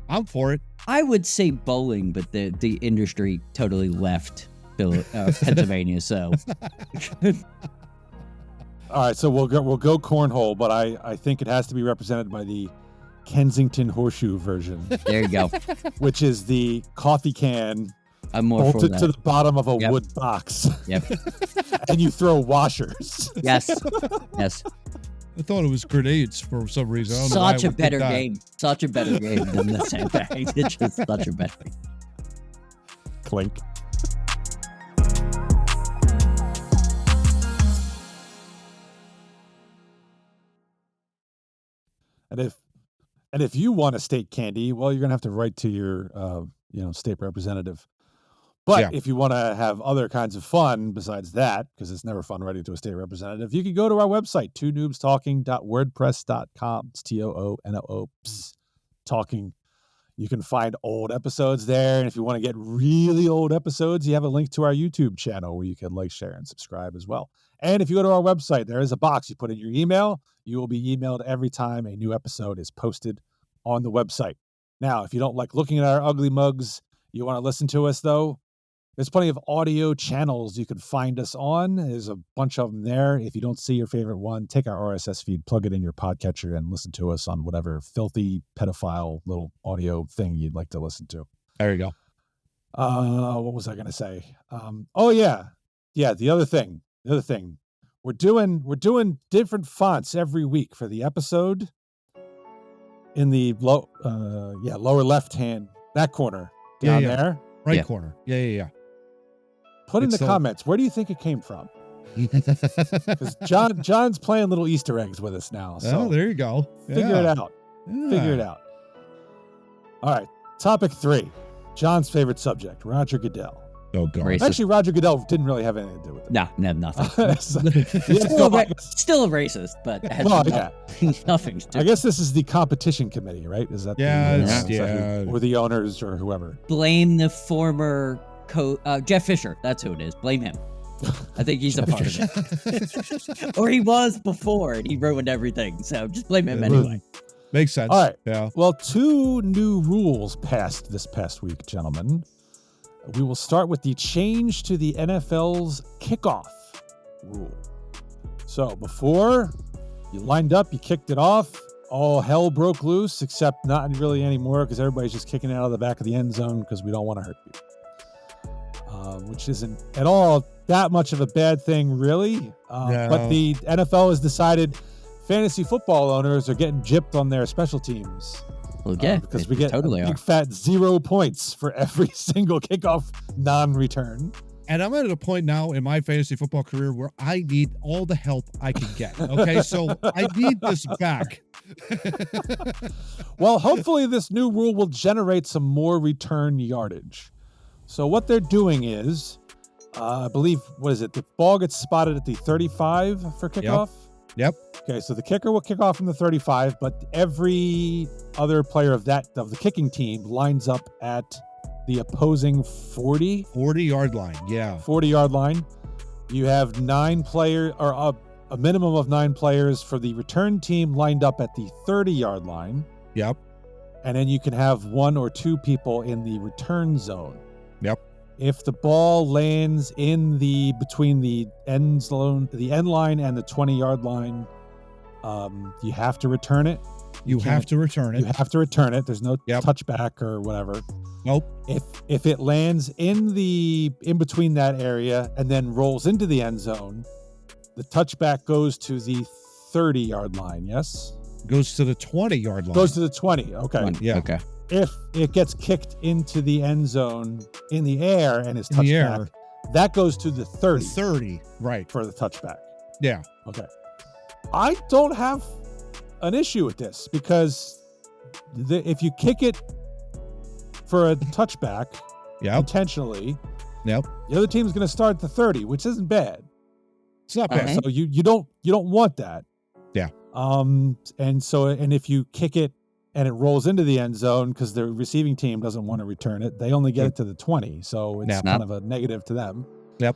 I'm for it. I would say bowling, but the industry totally left Pennsylvania. So All right, so we'll go cornhole, but I think it has to be represented by the Kensington horseshoe version, there you go. which is the coffee can I'm more for bolted that. to the bottom of a Yep. wood box, Yep. and you throw washers. Yes. Yes. I thought it was grenades for some reason. I don't know why I Such a would think better that. game. Such a better game than the sandbag. It's just such a better game. Clink. And if you want a state candy, well, you're gonna have to write to your state representative. But Yeah. if you want to have other kinds of fun besides that, because it's never fun writing to a state representative, you can go to our website, toonoobstalking.wordpress.com. It's TOONOO talking. You can find old episodes there. And if you want to get really old episodes, you have a link to our YouTube channel where you can like, share, and subscribe as well. And if you go to our website, there is a box. You put in your email. You will be emailed every time a new episode is posted on the website. Now, if you don't like looking at our ugly mugs, you want to listen to us, though, there's plenty of audio channels you can find us on. There's a bunch of them there. If you don't see your favorite one, take our RSS feed, plug it in your podcatcher, and listen to us on whatever filthy pedophile little audio thing you'd like to listen to. There you go. What was I going to say? The other thing, we're doing different fonts every week for the episode. In the lower left hand back corner down there, Right Yeah. corner. Yeah. put in It's the the- comments, where do you think it came from? Because John's playing little Easter eggs with us now. So Oh, there you go. figure it out. Figure it out. All right. Topic 3. John's favorite subject, Roger Goodell. Oh, God. Racist. Actually, Roger Goodell didn't really have anything to do with it. No, nothing. So, Still a racist, but has nothing to do. I guess this is the competition committee, right? Is that or the owners or whoever? Blame the former Jeff Fisher. That's who it is. Blame him. I think he's a part of it. Or he was before, and he ruined everything. So just blame him anyway. Makes sense. All right. Yeah. Well, 2 new rules passed this past week, gentlemen. We will start with the change to the NFL's kickoff rule. So before you lined up, you kicked it off, all hell broke loose, except not really anymore because everybody's just kicking it out of the back of the end zone because we don't want to hurt people. Which isn't at all that much of a bad thing, really. But the NFL has decided fantasy football owners are getting gypped on their special teams. Well, yeah, because we get a big fat 0 points for every single kickoff non-return. And I'm at a point now in my fantasy football career where I need all the help I can get. Okay, so I need this back. Well, hopefully this new rule will generate some more return yardage. So what they're doing is, I believe, the ball gets spotted at the 35 for kickoff? Yep. Okay, so the kicker will kick off from the 35, but every other player of the kicking team lines up at the opposing 40-yard line. Yeah. 40-yard line. You have 9 players, or a minimum of 9 players for the return team lined up at the 30-yard line. Yep. And then you can have 1 or 2 people in the return zone. Yep. If the ball lands between the end line and the 20-yard line, you have to return it. You have to return it. You have to return it. There's no touchback or whatever. Nope. If it lands in between that area and then rolls into the end zone, the touchback goes to the 30-yard line. Yes. Goes to the 20-yard line. Goes to the 20. Okay. Yeah. Okay. If it gets kicked into the end zone in the air and is touchback, that goes to the 30. 30, right. For the touchback. Yeah. Okay. I don't have an issue with this because if you kick it for a touchback intentionally, the other team's going to start at the 30, which isn't bad. It's not bad. So you don't want that. Yeah. And if you kick it and it rolls into the end zone because the receiving team doesn't want to return it, they only get it to the 20. So it's kind of a negative to them. Yep.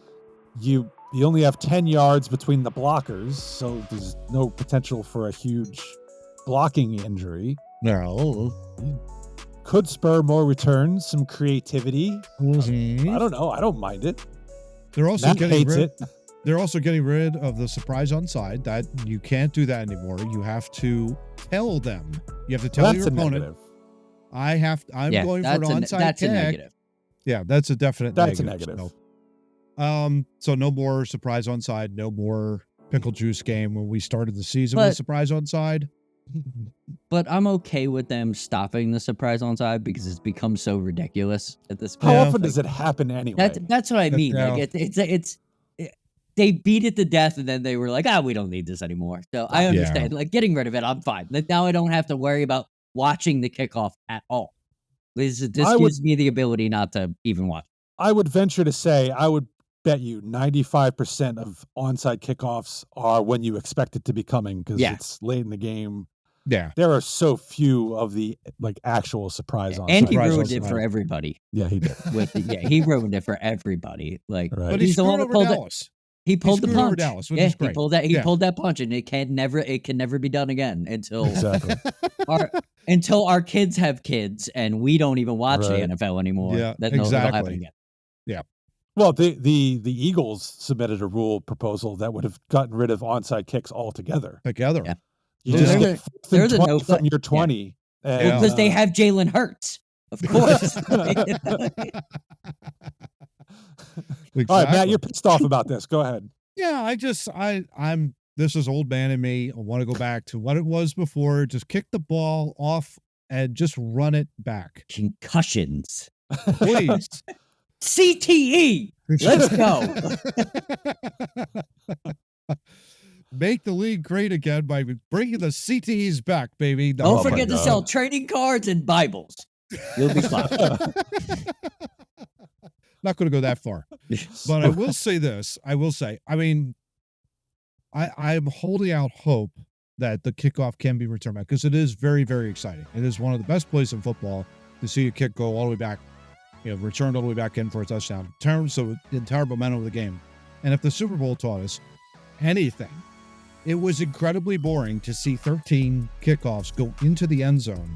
You only have 10 yards between the blockers, so there's no potential for a huge blocking injury. No. Could spur more returns, some creativity. Mm-hmm. I don't know. I don't mind it. They're also Matt getting hates rid. it. They're also getting rid of the surprise onside. That you can't do that anymore. You have to tell them. You have to tell your opponent. Negative. I'm going for an onside that's kick. A negative. Yeah, that's a definite That's negative. a negative. So no more surprise onside. No more pickle juice game when we started the season with surprise onside. But I'm okay with them stopping the surprise onside because it's become so ridiculous at this point. How often does it happen anyway? That's what I mean. Like they beat it to death and then they were like, we don't need this anymore. So I understand. Like getting rid of it, I'm fine. Like now I don't have to worry about watching the kickoff at all. This gives me the ability not to even watch. I would venture to say, I would bet you 95% of onside kickoffs are when you expect it to be coming because it's late in the game. Yeah. There are so few of the actual surprise onside. And he ruined it for everybody. Yeah, he did. He ruined it for everybody. Like, but he's the one that pulled Dallas. He pulled the punch. Dallas, which is great. He pulled that punch, and it can never be done again until our kids have kids, and we don't even watch the NFL anymore. Yeah, that'll happen again. Yeah. Well, the Eagles submitted a rule proposal that would have gotten rid of onside kicks altogether. Yeah. You just get they're the no from your 20. Because they have Jalen Hurts, of course. Exactly. All right, Matt, you're pissed off about this. Go ahead. Yeah, I'm this is old man in me. I want to go back to what it was before. Just kick the ball off and just run it back. Concussions. Please. CTE. Let's go. Make the league great again by bringing the CTEs back, baby. Don't forget to sell trading cards and Bibles. You'll be fine. not going to go that far. But I will say this. I mean, I'm holding out hope that the kickoff can be returned back, because it is very, very exciting. It is one of the best plays in football to see a kick go all the way back, returned all the way back in for a touchdown. In terms of the entire momentum of the game. And if the Super Bowl taught us anything, it was incredibly boring to see 13 kickoffs go into the end zone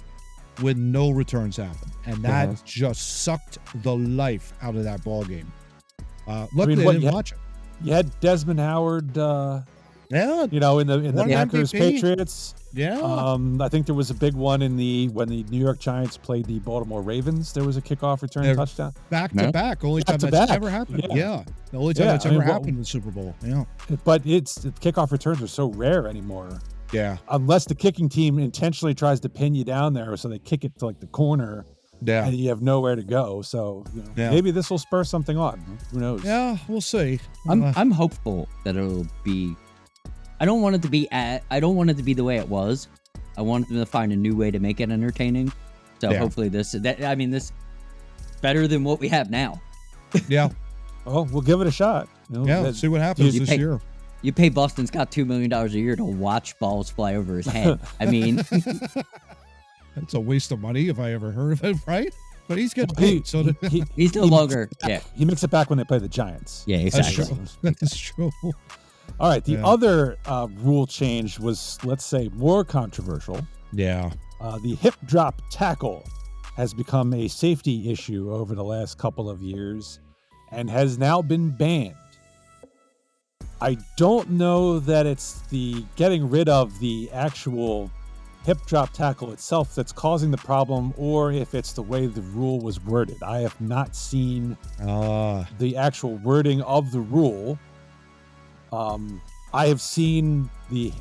with no returns happen. And that just sucked the life out of that ball game. Luckily, I didn't watch it. You had Desmond Howard, yeah, in the Packers MVP. Patriots. Yeah. I think there was a big one when the New York Giants played the Baltimore Ravens. There was a kickoff return touchdown. Back to back. Only time that's ever happened. Yeah. The only time that's ever happened in the Super Bowl. Yeah. But the kickoff returns are so rare anymore. Yeah. Unless the kicking team intentionally tries to pin you down there, so they kick it to like the corner. Yeah. And you have nowhere to go. So maybe this will spur something on. Who knows? Yeah, we'll see. I'm hopeful that it'll be. I don't want it to be the way it was. I want them to find a new way to make it entertaining. So hopefully this better than what we have now. Yeah. Oh, we'll give it a shot. See what happens this year. You pay Boston Scott $2 million a year to watch balls fly over his head. I mean, that's a waste of money if I ever heard of it, right? But he's getting paid, so he's no longer. Yeah, he makes it back when they play the Giants. Yeah, exactly. That's true. All right, the other rule change was, let's say, more controversial. Yeah. The hip drop tackle has become a safety issue over the last couple of years and has now been banned. I don't know that it's the getting rid of the actual hip drop tackle itself that's causing the problem, or if it's the way the rule was worded. I have not seen the actual wording of the rule. I have seen the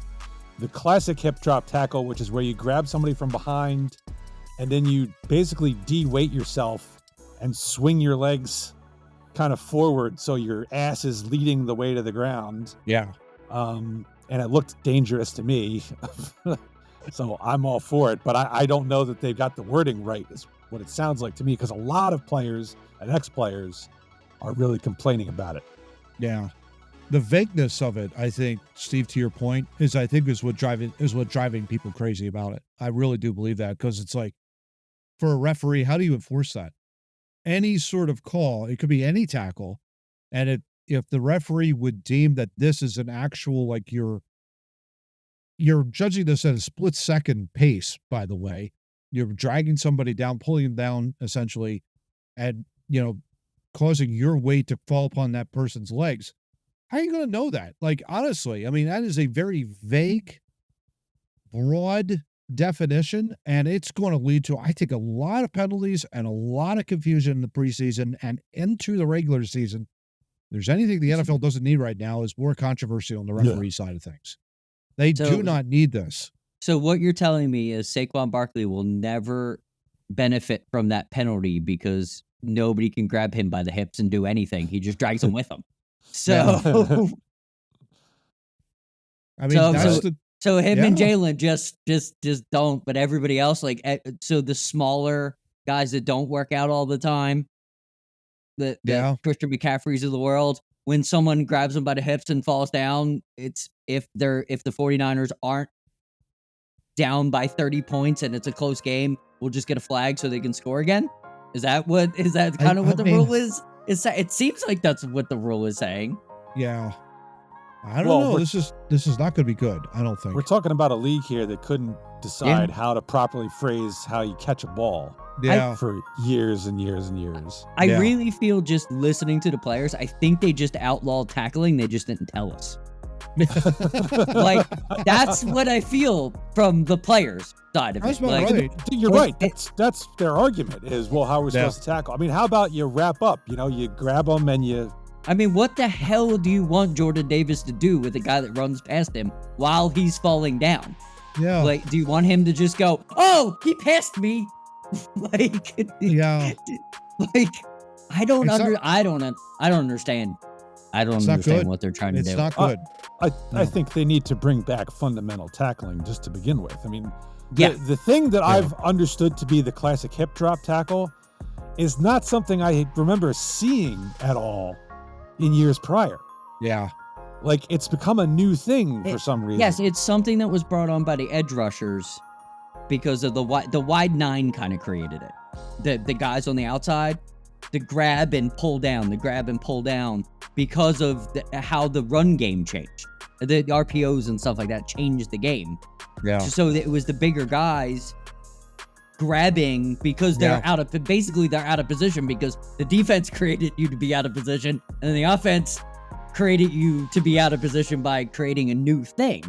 classic hip drop tackle, which is where you grab somebody from behind and then you basically de-weight yourself and swing your legs kind of forward so your ass is leading the way to the ground. Yeah. And it looked dangerous to me. So I'm all for it, but I don't know that they've got the wording right, is what it sounds like to me, because a lot of players and ex-players are really complaining about it. Yeah. The vagueness of it, I think, Steve, to your point, is what driving people crazy about it. I really do believe that, because it's like, for a referee, how do you enforce that? Any sort of call, it could be any tackle, and if the referee would deem that this is an actual, like, you're judging this at a split-second pace, by the way. You're dragging somebody down, pulling them down, essentially, and, causing your weight to fall upon that person's legs. How are you going to know that? Like, honestly, I mean, that is a very vague, broad definition, and it's going to lead to, I think, a lot of penalties and a lot of confusion in the preseason and into the regular season. If there's anything the NFL doesn't need right now is more controversy on the referee side of things. They do not need this. So what you're telling me is Saquon Barkley will never benefit from that penalty because nobody can grab him by the hips and do anything. He just drags them with him. So, I mean, so him and Jalen just don't. But everybody else, like, so the smaller guys that don't work out all the time, the Christian McCaffreys of the world, when someone grabs them by the hips and falls down, it's if the 49ers aren't down by 30 points and it's a close game, we'll just get a flag so they can score again. Is that kind of what the rule is? It seems like that's what the rule is saying. Yeah. I don't know. This is not going to be good, I don't think. We're talking about a league here that couldn't decide how to properly phrase how you catch a ball for years and years and years. I really feel, just listening to the players, I think they just outlawed tackling. They just didn't tell us. Like, that's what I feel from the players' side of it. Right. You're right. That's their argument is, well, how are we supposed to tackle? I mean, how about you wrap up? You grab them and you... I mean, what the hell do you want Jordan Davis to do with a guy that runs past him while he's falling down? Yeah. Like, do you want him to just go, oh, he passed me? Like, I don't understand. I don't understand what they're trying to do. It's not good. I think they need to bring back fundamental tackling just to begin with. I mean, the thing that I've understood to be the classic hip drop tackle is not something I remember seeing at all in years prior. Yeah. Like, it's become a new thing for some reason. Yes, it's something that was brought on by the edge rushers because of the wide nine kind of created it. The guys on the outside, the grab and pull down, because of how the run game changed. The RPOs and stuff like that changed the game. Yeah. So it was the bigger guys grabbing because they're out of position because the defense created you to be out of position and the offense created you to be out of position by creating a new thing.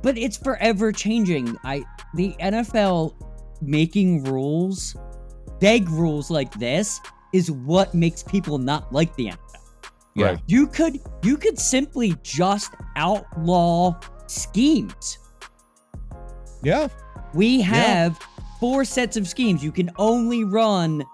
But it's forever changing. The NFL making rules, vague rules like this, is what makes people not like the NFL. Yeah. You could simply just outlaw schemes. Yeah. We have 4 sets of schemes. You can only run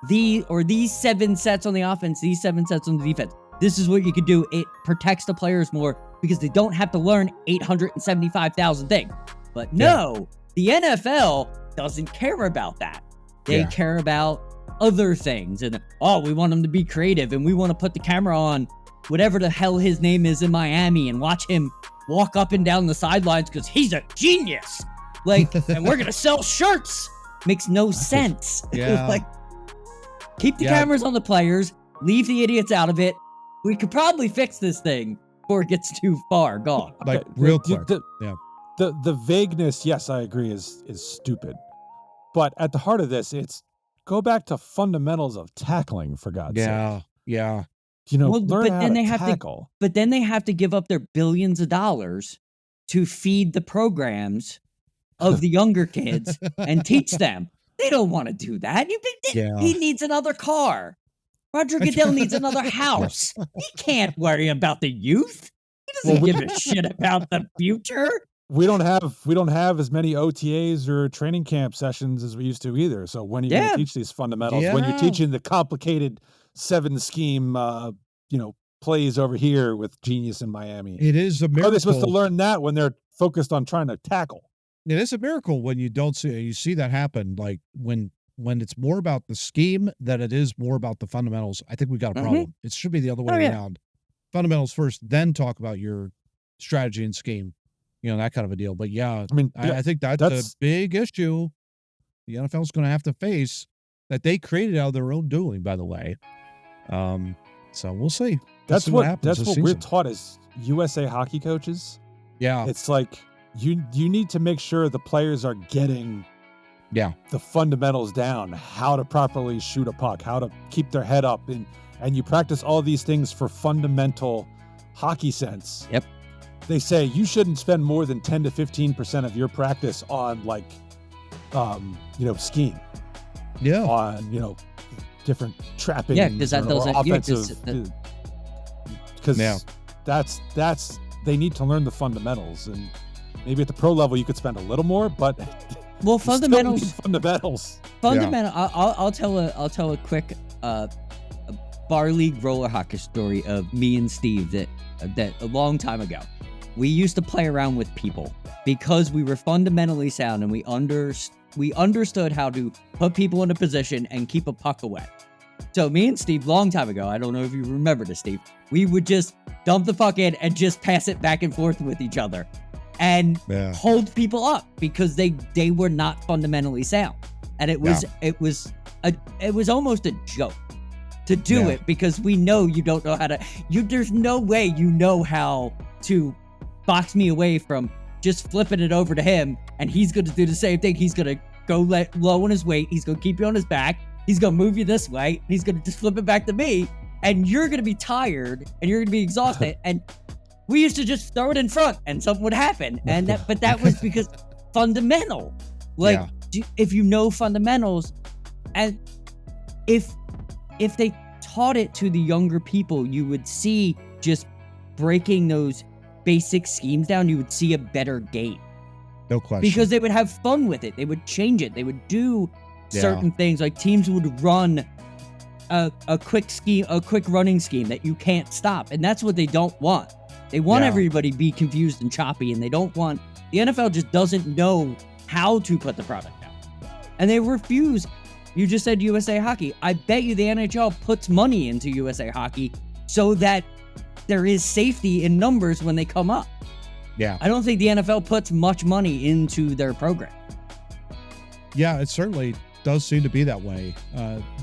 these 7 sets on the offense, these 7 sets on the defense. This is what you could do. It protects the players more because they don't have to learn 875,000 things. But no, the NFL doesn't care about that. They care about other things. And, we want them to be creative and we want to put the camera on whatever the hell his name is in Miami and watch him walk up and down the sidelines because he's a genius. Like, and we're going to sell shirts. Makes no sense. Yeah. Like, keep the cameras on the players, leave the idiots out of it. We could probably fix this thing before it gets too far gone. Like, real quick. The vagueness, yes, I agree, is stupid. But at the heart of this, it's go back to fundamentals of tackling, for God's sake. Yeah. Learn how to tackle. But then they have to give up their billions of dollars to feed the programs of the younger kids and teach them. They don't want to do that. He needs another car. Roger Goodell needs another house. He can't worry about the youth. He doesn't give a shit about the future. We don't have as many OTAs or training camp sessions as we used to either. So when are you going to teach these fundamentals? When you're teaching the complicated 7 scheme, plays over here with genius in Miami. It is a miracle. How are they supposed to learn that when they're focused on trying to tackle? It is a miracle when you see that happen. Like when it's more about the scheme than it is more about the fundamentals. I think we got a problem. It should be the other way around. Fundamentals first, then talk about your strategy and scheme. That kind of a deal. But I think that's a big issue the NFL is going to have to face that they created out of their own doing, by the way. So we'll see. That's see what happens that's what we're taught as USA hockey coaches. Yeah. It's like you need to make sure the players are getting the fundamentals down, how to properly shoot a puck, how to keep their head up, and you practice all these things for fundamental hockey sense. Yep. They say you shouldn't spend more than 10 to 15% of your practice on scheme. Yeah. On, different trapping. Yeah, because that doesn't offensive. Because that's they need to learn the fundamentals, and maybe at the pro level you could spend a little more, but fundamentals. Yeah. I'll tell a quick bar league roller hockey story of me and Steve that a long time ago. We used to play around with people because we were fundamentally sound and we understood how to put people in a position and keep a puck away. So me and Steve, long time ago, I don't know if you remember this, Steve, we would just dump the puck in and just pass it back and forth with each other and hold people up because they were not fundamentally sound. And it was almost a joke to do it because we know you don't know how to, there's no way you know how to box me away from just flipping it over to him, and he's going to do the same thing. He's going to go low on his weight. He's going to keep you on his back. He's going to move you this way. And he's going to just flip it back to me, and you're going to be tired, and you're going to be exhausted. And we used to just throw it in front, and something would happen. But that was because fundamental. If you know fundamentals, and if they taught it to the younger people, you would see just breaking those basic schemes down, you would see a better game. No question. Because they would have fun with it. They would change it. They would do certain things. Like teams would run a quick running scheme that you can't stop. And that's what they don't want. They want everybody to be confused and choppy, and the NFL just doesn't know how to put the product out. And they refuse. You just said USA Hockey. I bet you the NHL puts money into USA Hockey so that there is safety in numbers when they come up. Yeah. I don't think the NFL puts much money into their program. Yeah, it certainly does seem to be that way.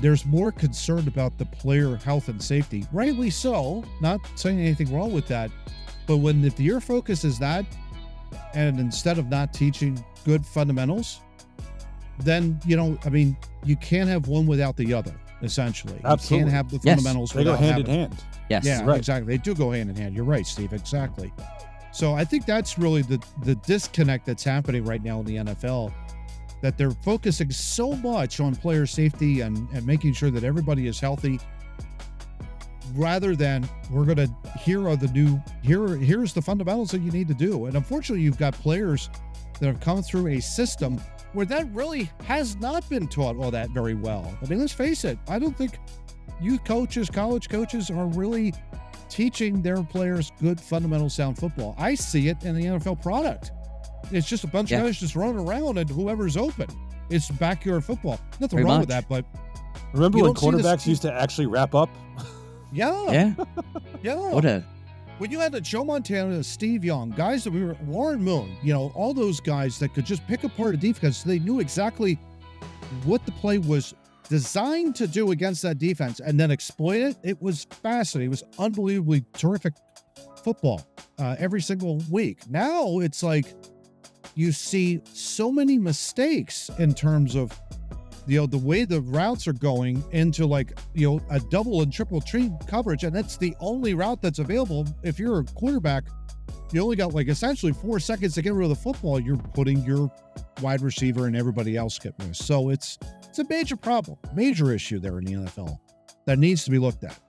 There's more concern about the player health and safety. Rightly so. Not saying anything wrong with that. But if your focus is that, and instead of not teaching good fundamentals, then, you can't have one without the other, essentially. Absolutely. You can't have the fundamentals They go without hand in hand. Yes. Yeah, right. exactly. They do go hand in hand. You're right, Steve. Exactly. So I think that's really the disconnect that's happening right now in the NFL, that they're focusing so much on player safety and making sure that everybody is healthy, rather than here's the fundamentals that you need to do. And unfortunately, you've got players that have come through a system where that really has not been taught all that very well. I mean, let's face it. I don't think youth coaches, college coaches are really teaching their players good, fundamental, sound football. I see it in the NFL product. It's just a bunch of guys just running around and whoever's open. It's backyard football. Nothing Pretty wrong much. with that, but Remember You when don't see this- quarterbacks used to actually wrap up? yeah. What When you had a Joe Montana, Steve Young, guys that Warren Moon, all those guys that could just pick apart a defense, they knew exactly what the play was designed to do against that defense and then exploit it. It was fascinating. It was unbelievably terrific football every single week. Now it's like you see so many mistakes in terms of the way the routes are going into a double and triple tree coverage, and that's the only route that's available. If you're a quarterback, you only got essentially 4 seconds to get rid of the football. You're putting your wide receiver and everybody else get missed. So it's a major problem, major issue there in the NFL that needs to be looked at.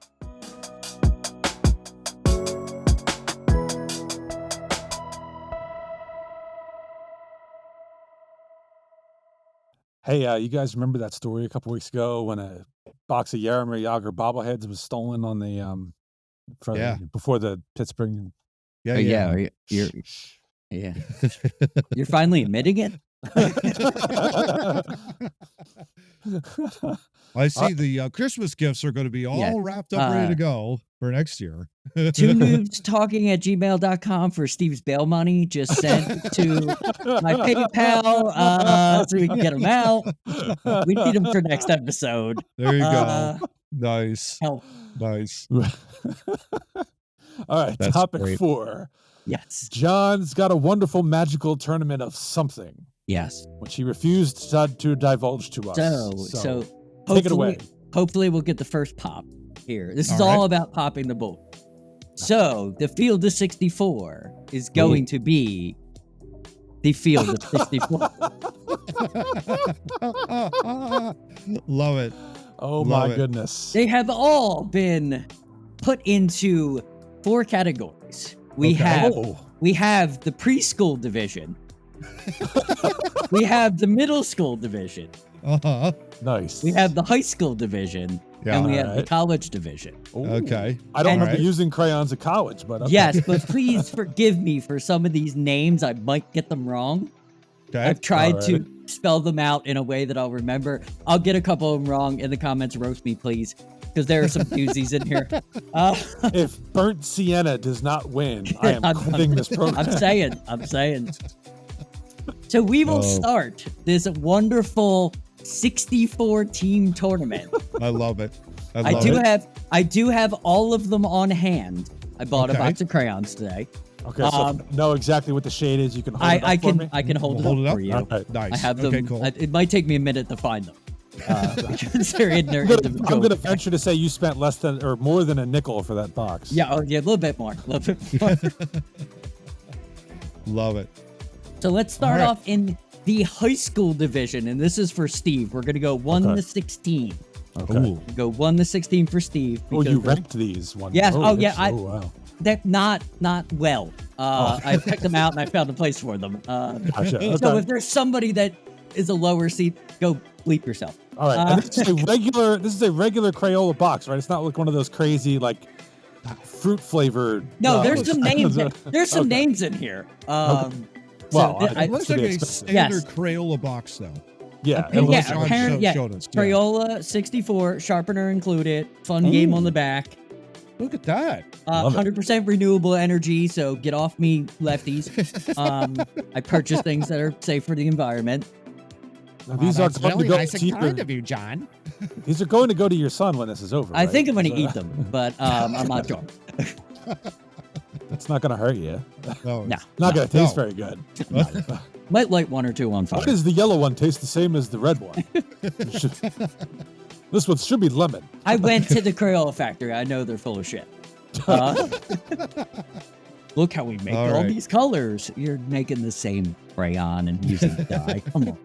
Hey, you guys remember that story a couple weeks ago when a box of Jaromir Jagr bobbleheads was stolen on the before the Pittsburgh? You're you're finally admitting it. I see the Christmas gifts are going to be all wrapped up, ready to go for next year. 2noobstalking@gmail.com for Steve's bail money. Just send to my PayPal so we can get them out. We need them for next episode. There you go. Nice. Help. Nice. All right, That's topic great. 4. Yes. John's got a wonderful magical tournament of something, Yes. which he refused to divulge to us. So take it away. Hopefully we'll get the first pop here. This is All right. all about popping the bull. So the field of 64 is going to be the field of 64. Love it. Oh Love my it. goodness. They have all been put into 4 categories. We Okay. have the preschool division. We have the middle school division. Uh-huh. Nice. We have the high school division. Yeah. And we have the Alright. college division. Ooh. Okay. I don't And- remember using crayons at college, but okay. Yes, but please forgive me for some of these names. I might get them wrong. Okay. I've tried Alright. to spell them out in a way that I'll remember. I'll get a couple of them wrong in the comments. Roast me, please, because there are some doozies in here. If Burnt Sienna does not win, I am quitting this program. I'm saying. So we will start this wonderful 64 team tournament. I love it. I do have all of them on hand. I bought a Okay. box of crayons today. Okay, so know exactly what the shade is. You can hold it up I for can me? I can hold Hold it it up up? for you. Okay. Nice. I have them. Okay, cool. It might take me a minute to find them. Because they're in their I'm individual. going to venture to say you spent less than or more than a nickel for that box. Yeah, a little bit more. Love it. So let's start All right. off in the high school division, and this is for Steve. We're gonna go 1 Okay. to 16. Okay. Ooh. Go 1 to 16 for Steve. Oh, you because ranked these ones. Yes. Oh, yeah, I, wow. they're not well. I picked them out and I found a place for them. Gotcha. So Okay. if there's somebody that is a lower seed, go bleep yourself. All right. And this is a regular. This is a regular Crayola box, right? It's not like one of those crazy fruit flavored. No, there's some names. There's some Okay. names in here. Well, so it It looks to like be a expensive. standard Crayola box, though. Yeah, Okay, it yeah, looks John like apparent- yeah. showed us, Crayola 64, sharpener included, fun game on the back. Look at that. Love it. 100% renewable energy, so get off me, lefties. I purchase things that are safe for the environment. Now, these are going to go to your, you, John. these are going to go to your son when this is over. I right? think I'm going to So- eat them, but I'm not sure. It's not going to hurt you. No. No. Not going to taste No. very good. Might light one or two on Why fire. does the yellow one taste the same as the red one? This one should be lemon. I went to the Crayola factory. I know they're full of shit. Look how we make All all right. these colors. You're making the same crayon and using dye. Come on.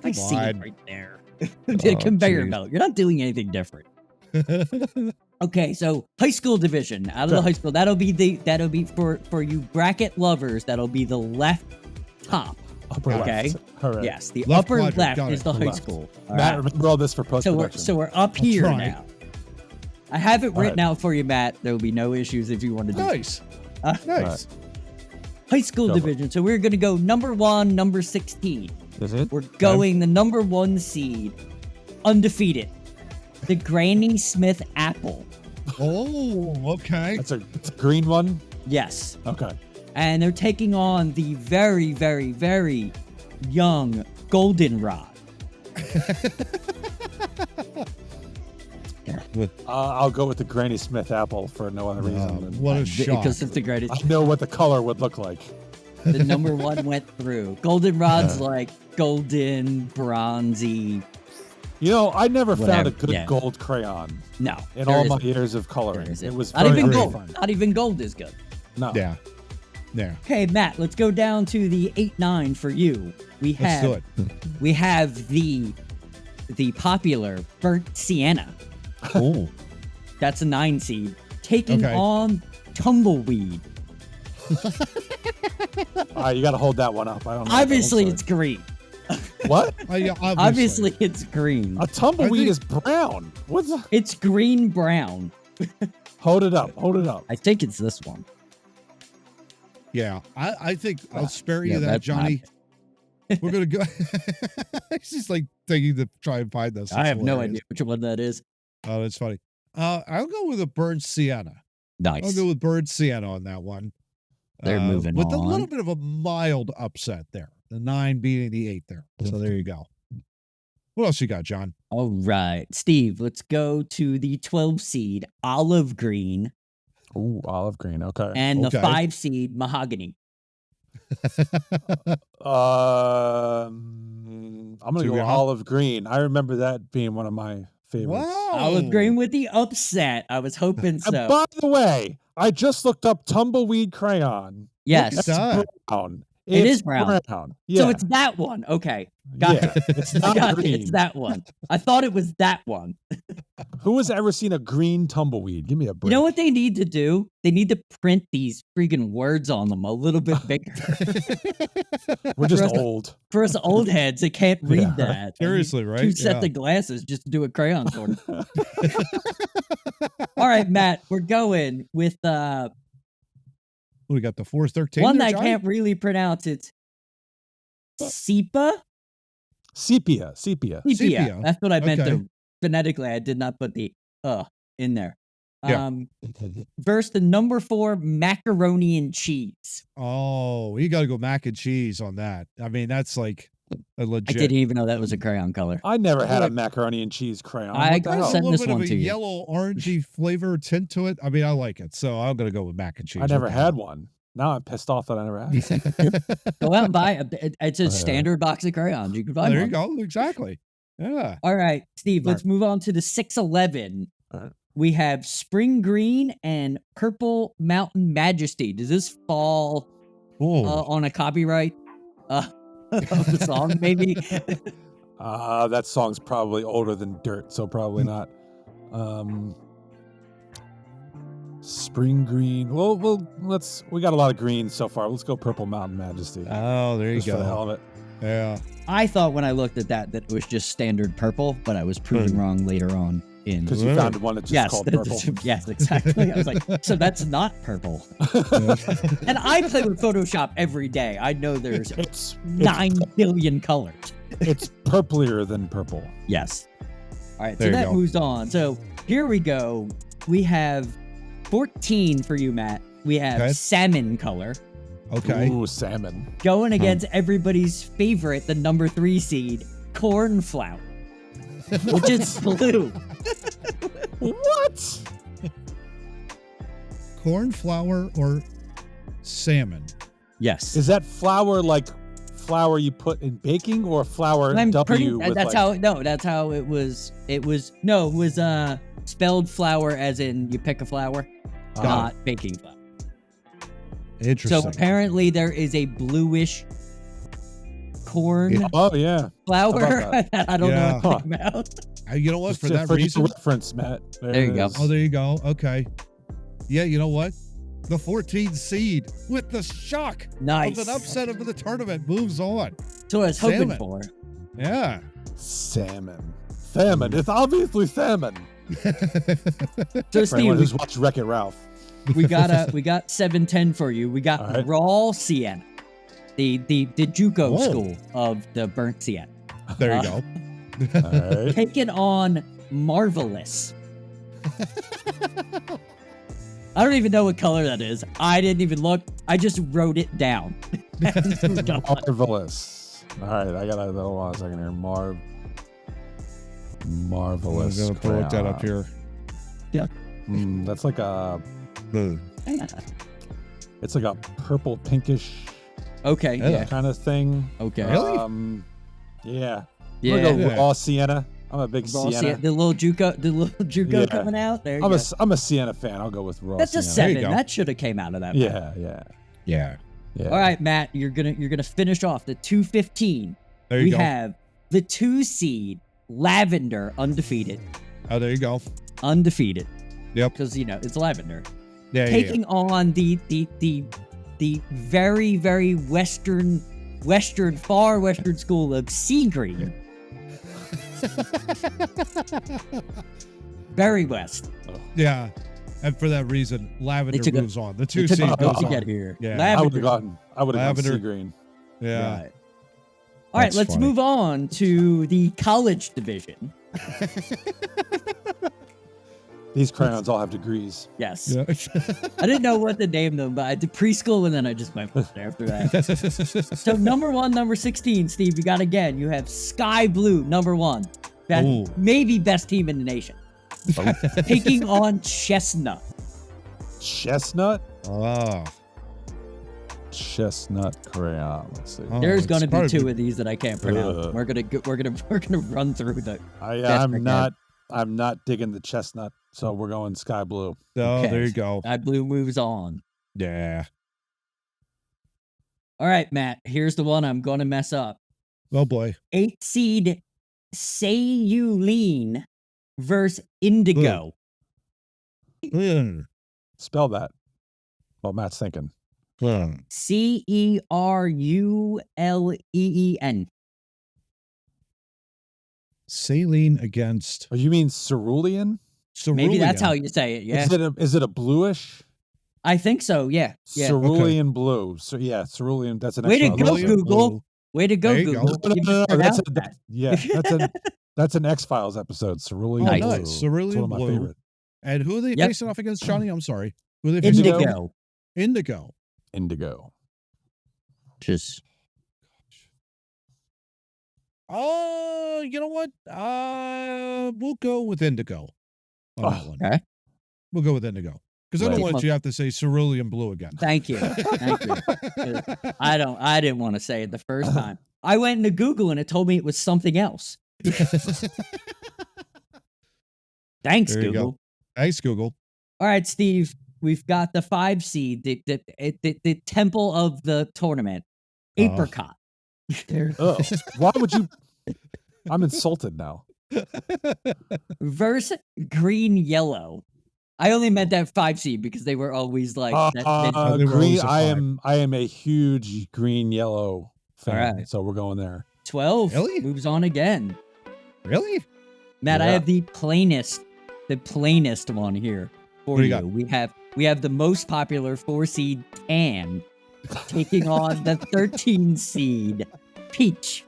I see it on. right there. The conveyor geez. belt. You're not doing anything different. Okay, so high school division. Out of the Okay. high school, that'll be for you bracket lovers. That'll be the left top. Upper Okay. left. All right. Yes, the Left upper quadrant, left got is it. the high Left. school. All Matt, right. remember all this for post production. So we're up here trying. now. I have it All written right. out for you, Matt. There will be no issues if you want to do Nice. Uh, Nice. high school Go for it. division. So we're going to go number 1, number 16. Is it? We're going the number 1 seed, undefeated. The Granny Smith apple. Oh, okay. It's a green one. Yes. Okay. And they're taking on the very, very, very young goldenrod. I'll go with the Granny Smith apple for no other reason. than What a shock. Because it's the greatest. I know what the color would look like. The number 1 went through. Goldenrod's like golden, bronzy. You know, I never found Whatever, a good yeah. gold crayon No. in there all my isn't. years of There coloring. isn't. It was not very even hard to gold. find. Not even gold is good. No. Yeah. Yeah. Okay, Matt, let's go down to the 8-9 for you. We Let's do have it. we have the popular burnt sienna. Oh. That's a 9 seed. Taking Okay. on tumbleweed. All right, you got to hold that one up. I don't know. Obviously, what it's green. what? Yeah, Obviously, it's green. A tumbleweed I is brown. What's? It's green brown. Hold it up. Hold it up. I think it's this one. Yeah. I think I'll spare you Yeah, that, that's Johnny. We're going to go. It's just like taking to try and find this. I have no hilarious. idea which one that is. Oh, that's funny. I'll go with a burnt sienna. I'll Nice. go with burnt sienna on that one. They're moving with a on. little bit of a mild upset there. The 9 beating the 8 there. So there you go. What else you got, John? All right, Steve, let's go to the 12 seed olive green Ooh, olive green. Okay. and the Okay. 5 seed mahogany. I'm gonna To go be honest- olive green. I remember that being one of my favorites. Wow. Olive green with the upset. I was hoping And so. by the way, I just looked up tumbleweed crayon. Yes. Look It's at that. brown. It It's is brown. Yeah. So it's that one. Okay. Got yeah. it. It's I not got it. green. It's that one. I thought it was that one. Who has ever seen a green tumbleweed? Give me a break. You know what they need to do? They need to print these freaking words on them a little bit bigger. We're just for us- old. For us old heads, they can't read Yeah. that. Seriously, right? 2 sets Yeah. of glasses just to do a crayon sort of. All right, Matt, we're going with We got the 413. one there, that I Johnny? can't really pronounce. It's Sepia? Sepia. Sepia. Sepia. That's what I meant Okay. to phonetically. I did not put the in there. Yeah. Versus the number 4 macaroni and cheese. Oh, you got to go mac and cheese on that. I mean, that's like a I legit. didn't even know that was a crayon color. I never had a Like- macaroni and cheese crayon. I What the gotta hell? send a this little bit one of a to you. yellow orangey flavor tint to it. I mean, I like it, so I'm gonna go with mac and cheese. I never What the had hell? one. Now I'm pissed off that I never had. Go out and buy it's a standard box of crayons. You can buy There one. you go. Exactly. Yeah. All right, Steve, All let's move on to the 611. All right. We have Spring Green and Purple Mountain Majesty. Does this fall Oh, on a copyright of the song, maybe? That song's probably older than dirt, so probably Hmm. not. Spring green. Well, we got a lot of greens so far. Let's go Purple Mountain Majesty. oh, there you Just for the hell go. of it. Yeah. I thought when I looked at that it was just standard purple, but I was proven wrong later on. in. Because you found one that's just called purple. Yes, exactly. I was like, so that's not purple. And I play with Photoshop every day. I know there's 9 billion colors. It's purplier than purple. Yes. All right, There so you that go. moves on. So here we go. We have 14 for you, Matt. We have Okay. salmon color Okay. Ooh, salmon. going against everybody's favorite, the number 3 seed, cornflower, which is blue. What? Cornflower or salmon? Yes. Is that flour like flour you put in baking or flour I'm W? With that's like, that's how it was. It was spelled flour as in you pick a flour, not baking flour. Interesting. So apparently there is a bluish corn Oh yeah. flour How about that I don't know Yeah. anything about. You know what? Just For to- that for just a reason. reference, Matt. There you it go. is. Oh, there you go. Okay. Yeah, you know what? The 14th seed with the shock Nice. of an upset of the tournament moves on. So I was hoping Salmon. for. Yeah. Salmon. Salmon. It's obviously salmon. So For anyone Steve, who's watched Wreck-It Ralph. we got 710 for you. We got All right. raw sienna, the JUCO Whoa. school of the burnt sienna, There you go. All right. taking on marvelous. I don't even know what color that is. I didn't even look. I just wrote it down. Marvelous. All right, I got a little one second here. Marvelous. I'm gonna look that up crayon. here. That's like a. Blue. It's like a purple pinkish Okay. Yeah. Yeah. kind of thing. Okay. Really? Yeah. Yeah. I'm gonna go Yeah. raw sienna. I'm a big Raw sienna. sienna, the little JUCO Yeah. coming out. There you I'm go. I'm a sienna fan. I'll go with raw That's a sienna. There you 7. go. That should have came out of that. Yeah. Yeah. All right, Matt, you're gonna finish off the 215. There you We go. have the 2 seed lavender undefeated, Oh, there you go. undefeated. Yep. Because it's lavender. Yeah. Taking on the very very far western school of sea green. Very west. Yeah. And for that reason, lavender took a- moves on. The 2 It took seed a bit goes to on. get here. Yeah. I would Lavender. have gone. I would have gone Lavender. sea green. Yeah. Right. All right, That's let's funny. move on to the college division. These crayons all have degrees. Yes. Yeah. I didn't know what to name them, but I did preschool and then I just went with it after that. So number 1, number 16, Steve, you got again. You have Sky Blue, number 1. Ooh. Maybe best team in the nation. Taking on Chestnut. Chestnut. Oh. Chestnut crayon. Let's see. Oh, There's it's going to be part of 2 the- of these that I can't pronounce. Ugh. We're gonna run through the. I'm not digging the chestnut, so we're going sky blue. Oh, Okay. there you go. Sky Blue moves on. Yeah. All right, Matt. Here's the one I'm going to mess up. Oh boy. 8 seed Sayulene versus Indigo. Mm. Spell that. Well, Matt's thinking. Mm. Ceruleen. Saline against Oh, you mean cerulean? Maybe that's how cerulean. you say it. Yeah, Is it a bluish? I think so. Yeah. Yeah. Cerulean blue. So yeah, cerulean. That's an Way to X-File go, episode. Google. Way to go, There you go. Google. No, You no, figured that's out that. that's an X-Files episode. Cerulean Nice. blue. Nice. It's Cerulean one of my blue. favorite. And who are they Yep. facing off against, Johnny? I'm sorry. Who are they facing Indigo. off? Indigo. Indigo. Indigo. Just Oh, you know what? We'll go with Indigo on that Oh, one. okay. We'll go with Indigo. Because I don't Right. want you to have to say cerulean blue again. thank you. Thank you. I didn't want to say it the first time. I went into Google and it told me it was something else. Thanks, There you go. Google. Thanks, Google. All right, Steve. We've got the 5 seed, the temple of the tournament, apricot. Oh, why would you? I'm insulted now. Versus green yellow. I only meant that 5 seed because they were always like they were green. always a I five. am a huge green yellow fan. right. So we're going there. 12 Really? moves on again. Really? Matt, I Yeah. have the plainest the plainest one here for What do you. you got? We have the most popular 4-seed Tan taking on the 13-seed Peach.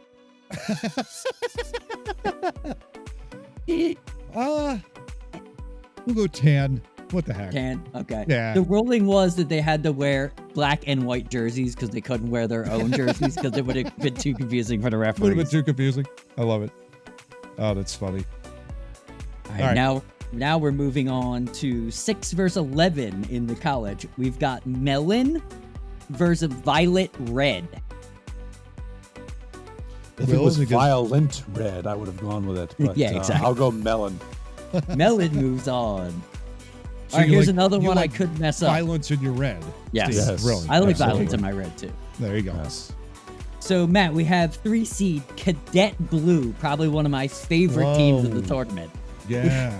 We'll go tan. What the heck? Tan. Okay. Yeah. The ruling was that they had to wear black and white jerseys because they couldn't wear their own jerseys because it would have been too confusing for the Would have referees. been too confusing. I love it. Oh, that's funny. All right, All right. now we're moving on to 6 versus 11 in the college. We've got Melon versus Violet Red. If it Will was is a good- violent red, I would have gone with it. But, Yeah, exactly. I'll go melon. Melon moves on. So All right, you here's like- another you one like I couldn't mess up. Violence in your red. Yes. Steve. Yes. Really. I like Absolutely. violence in my red too. There you go. Yes. So, Matt, we have 3-seed Cadet Blue, probably one of my favorite teams in the Whoa. tournament. Yeah.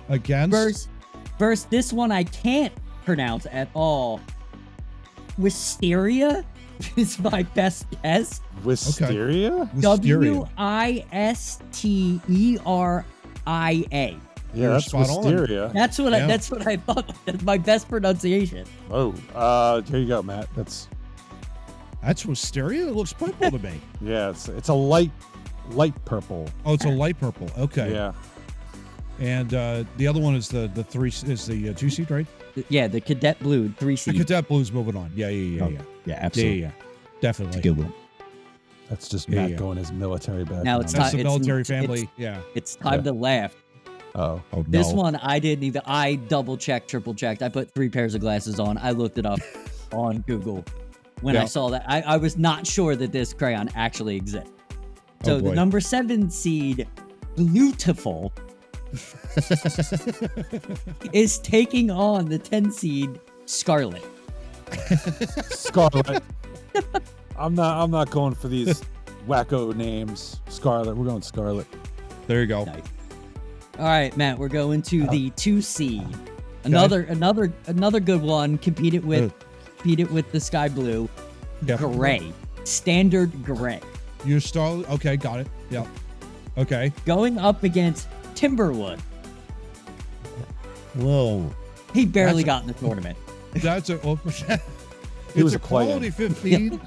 Against? Versus this one I can't pronounce at all. Wisteria is my best guess. Wisteria? Wisteria. Wisteria. Yeah, You're that's spot on. wisteria. That's what Yeah. that's what I thought. That's my best pronunciation. Oh, here you go, Matt. That's wisteria? It looks purple to me. yeah. It's a light purple. Oh, it's a light purple. Okay. Yeah. And the other one is the 2-seed, right? Yeah, the Cadet Blue, 3-seed. The cadet blue's moving on. Yeah. Yeah, Yeah. absolutely. Definitely. Good one. That's just Yeah, Matt yeah. going his military background. Now it's That's time- the military it's- family. Yeah. It's time to laugh. Oh, Oh, no. This one I didn't even. I double checked, triple checked. I put 3 pairs of glasses on. I looked it up on Google when I Yeah. saw that. I was not sure that this crayon actually exists. So Oh, the boy. number 7 seed, Beautiful, is taking on the 10 seed, Scarlet. Scarlet. I'm not going for these wacko names. Scarlet. We're going Scarlet. There you go. Nice. All right, Matt. We're going to the 2 seed. Another good one. Competed with the Sky Blue, Yeah. Gray, Standard Gray. You're still okay. Got it. Yeah. Okay. Going up against Timberwood. Whoa. He barely That's got in the tournament. That's a. He was it's a a play-in. quality 15.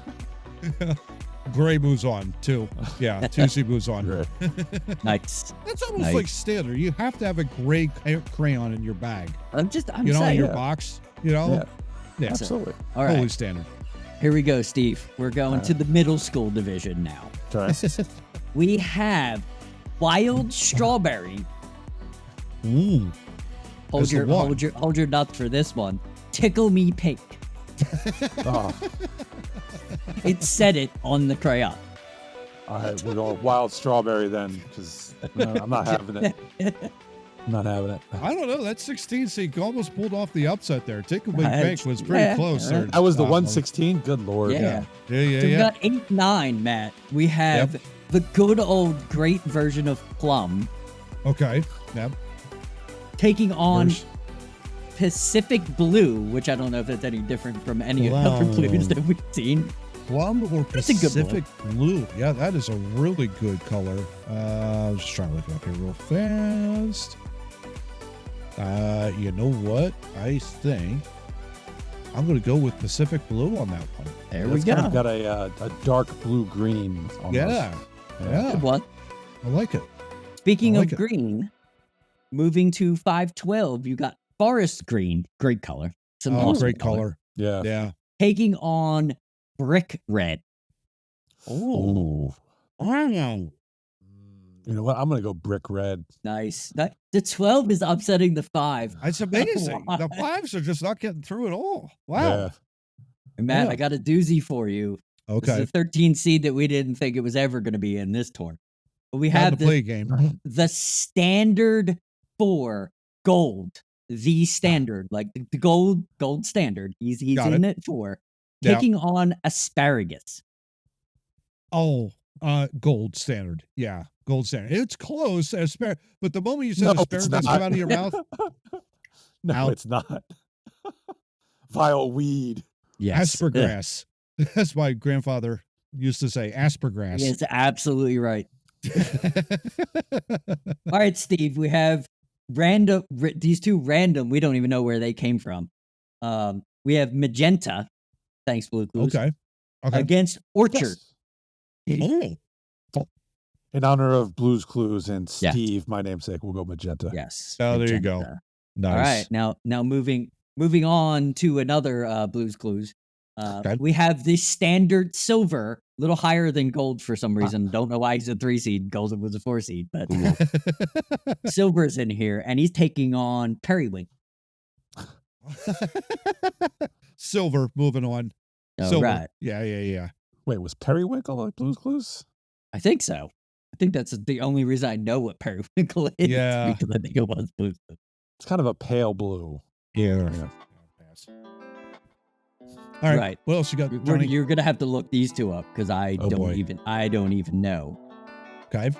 Gray moves on too. Yeah. 2C moves on. Great. Nice. That's almost Nice. like standard. You have to have a gray crayon in your bag. I'm You know, saying. in your Yeah. box. You know. Yeah. Yeah. Absolutely. All Totally right, standard. here we go, Steve. We're going to the middle school division now. Okay. We have Wild Strawberry. Ooh. Hold That's the your one. hold your nuts for this one. Tickle Me Pink. Oh, It said it on the crayon. all right. We're going wild strawberry then, because I'm not having it. I'm not having it. I don't know. That 16C almost pulled off the upset there. Tickle Me I- Pink was pretty yeah. close there. That was the 116. Good lord. Yeah. Yeah. So we got 8-9, Matt. We have the good old great version of Plum Okay. Yep. taking on There's- Pacific Blue, which I don't know if it's any different from any of the other Wow. blues that we've seen. Plum or It's a good Pacific Blue. Yeah, that is a really good color. I was just trying to look it up here real fast. You know what? I think I'm going to go with Pacific Blue on that one. There we It's go. kind of got a dark blue green. Almost. Yeah. Yeah. Good one. I like it. Speaking I like of it. green, moving to 512, you got Forest Green. Great color. It's an Oh, awesome great color. Yeah. Yeah. Taking on Brick Red. Ooh. You know what? I'm gonna go brick red. Nice. The 12 is upsetting the 5. It's amazing. Wow. The fives are just not getting through at all. Wow. Yeah. And Matt, Yeah. I got a doozy for you. This Okay. is the 13 seed that we didn't think it was ever going to be in this tour. But we Time have to play a game. the standard 4 gold. The standard, like the gold standard. He's Got in it 4. Yep. Taking on Asparagus. Oh, gold standard. Yeah, gold standard. It's close, but the moment you said No, it's asparagus not. come out of your mouth, No, Out. it's not. Vile weed. Yes. aspergrass. That's my grandfather used to say, aspergrass. Yes, absolutely right. All right, Steve, we have random. These two random. We don't even know where they came from. We have magenta. Thanks, Blue Clues. Okay. Against Orchard. Oh. In honor of Blues Clues and Steve, my namesake, we'll go magenta. Yes. Oh, magenta. there you go. Nice. All right. Now moving on to another Blues Clues. We have the standard silver, a little higher than gold for some reason. Don't know why he's a 3 seed. Golden was a 4 seed, but silver's in here, and he's taking on Periwinkle. Silver, moving on. Oh, Silver. right. Yeah. Wait, was Periwinkle like Blues Clues? I think so. I think that's the only reason I know what Periwinkle is. Yeah. Because I think it was Blues Clues. It's kind of a pale blue. Yeah. All right. Right. What else you got, Johnny? You're gonna have to look these two up because I don't even know. Okay.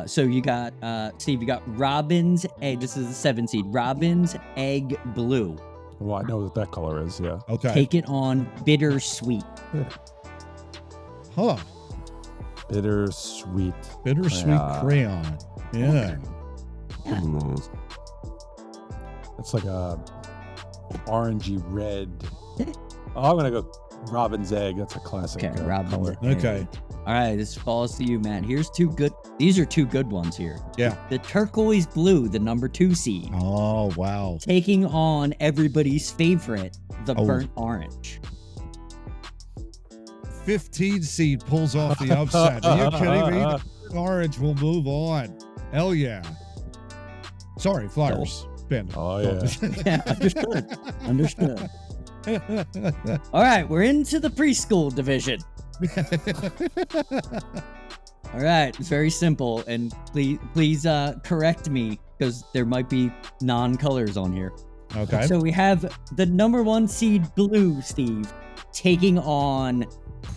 So you got Steve. You got Robin's egg. This is the 7 seed. Robin's egg blue. Well, I know what that color is. Yeah. Okay. Take it on bittersweet. Huh. Bittersweet Crayon. Yeah. It's like a orangey red. Oh, I'm gonna go Robin's egg. That's a classic color. Okay. All right, this falls to you, Matt. Here's two good. These are two good ones here. Yeah. The turquoise blue, the number 2 seed, Oh, wow. taking on everybody's favorite, the burnt orange. 15 seed pulls off the upset. Are you kidding me? The orange will move on. Hell yeah. Sorry, Flyers. Ben. Oh yeah. Yeah, understood. All right, we're into the preschool division. All right, it's very simple, and please correct me because there might be non-colors on here. Okay. So we have the number 1 seed blue, Steve, taking on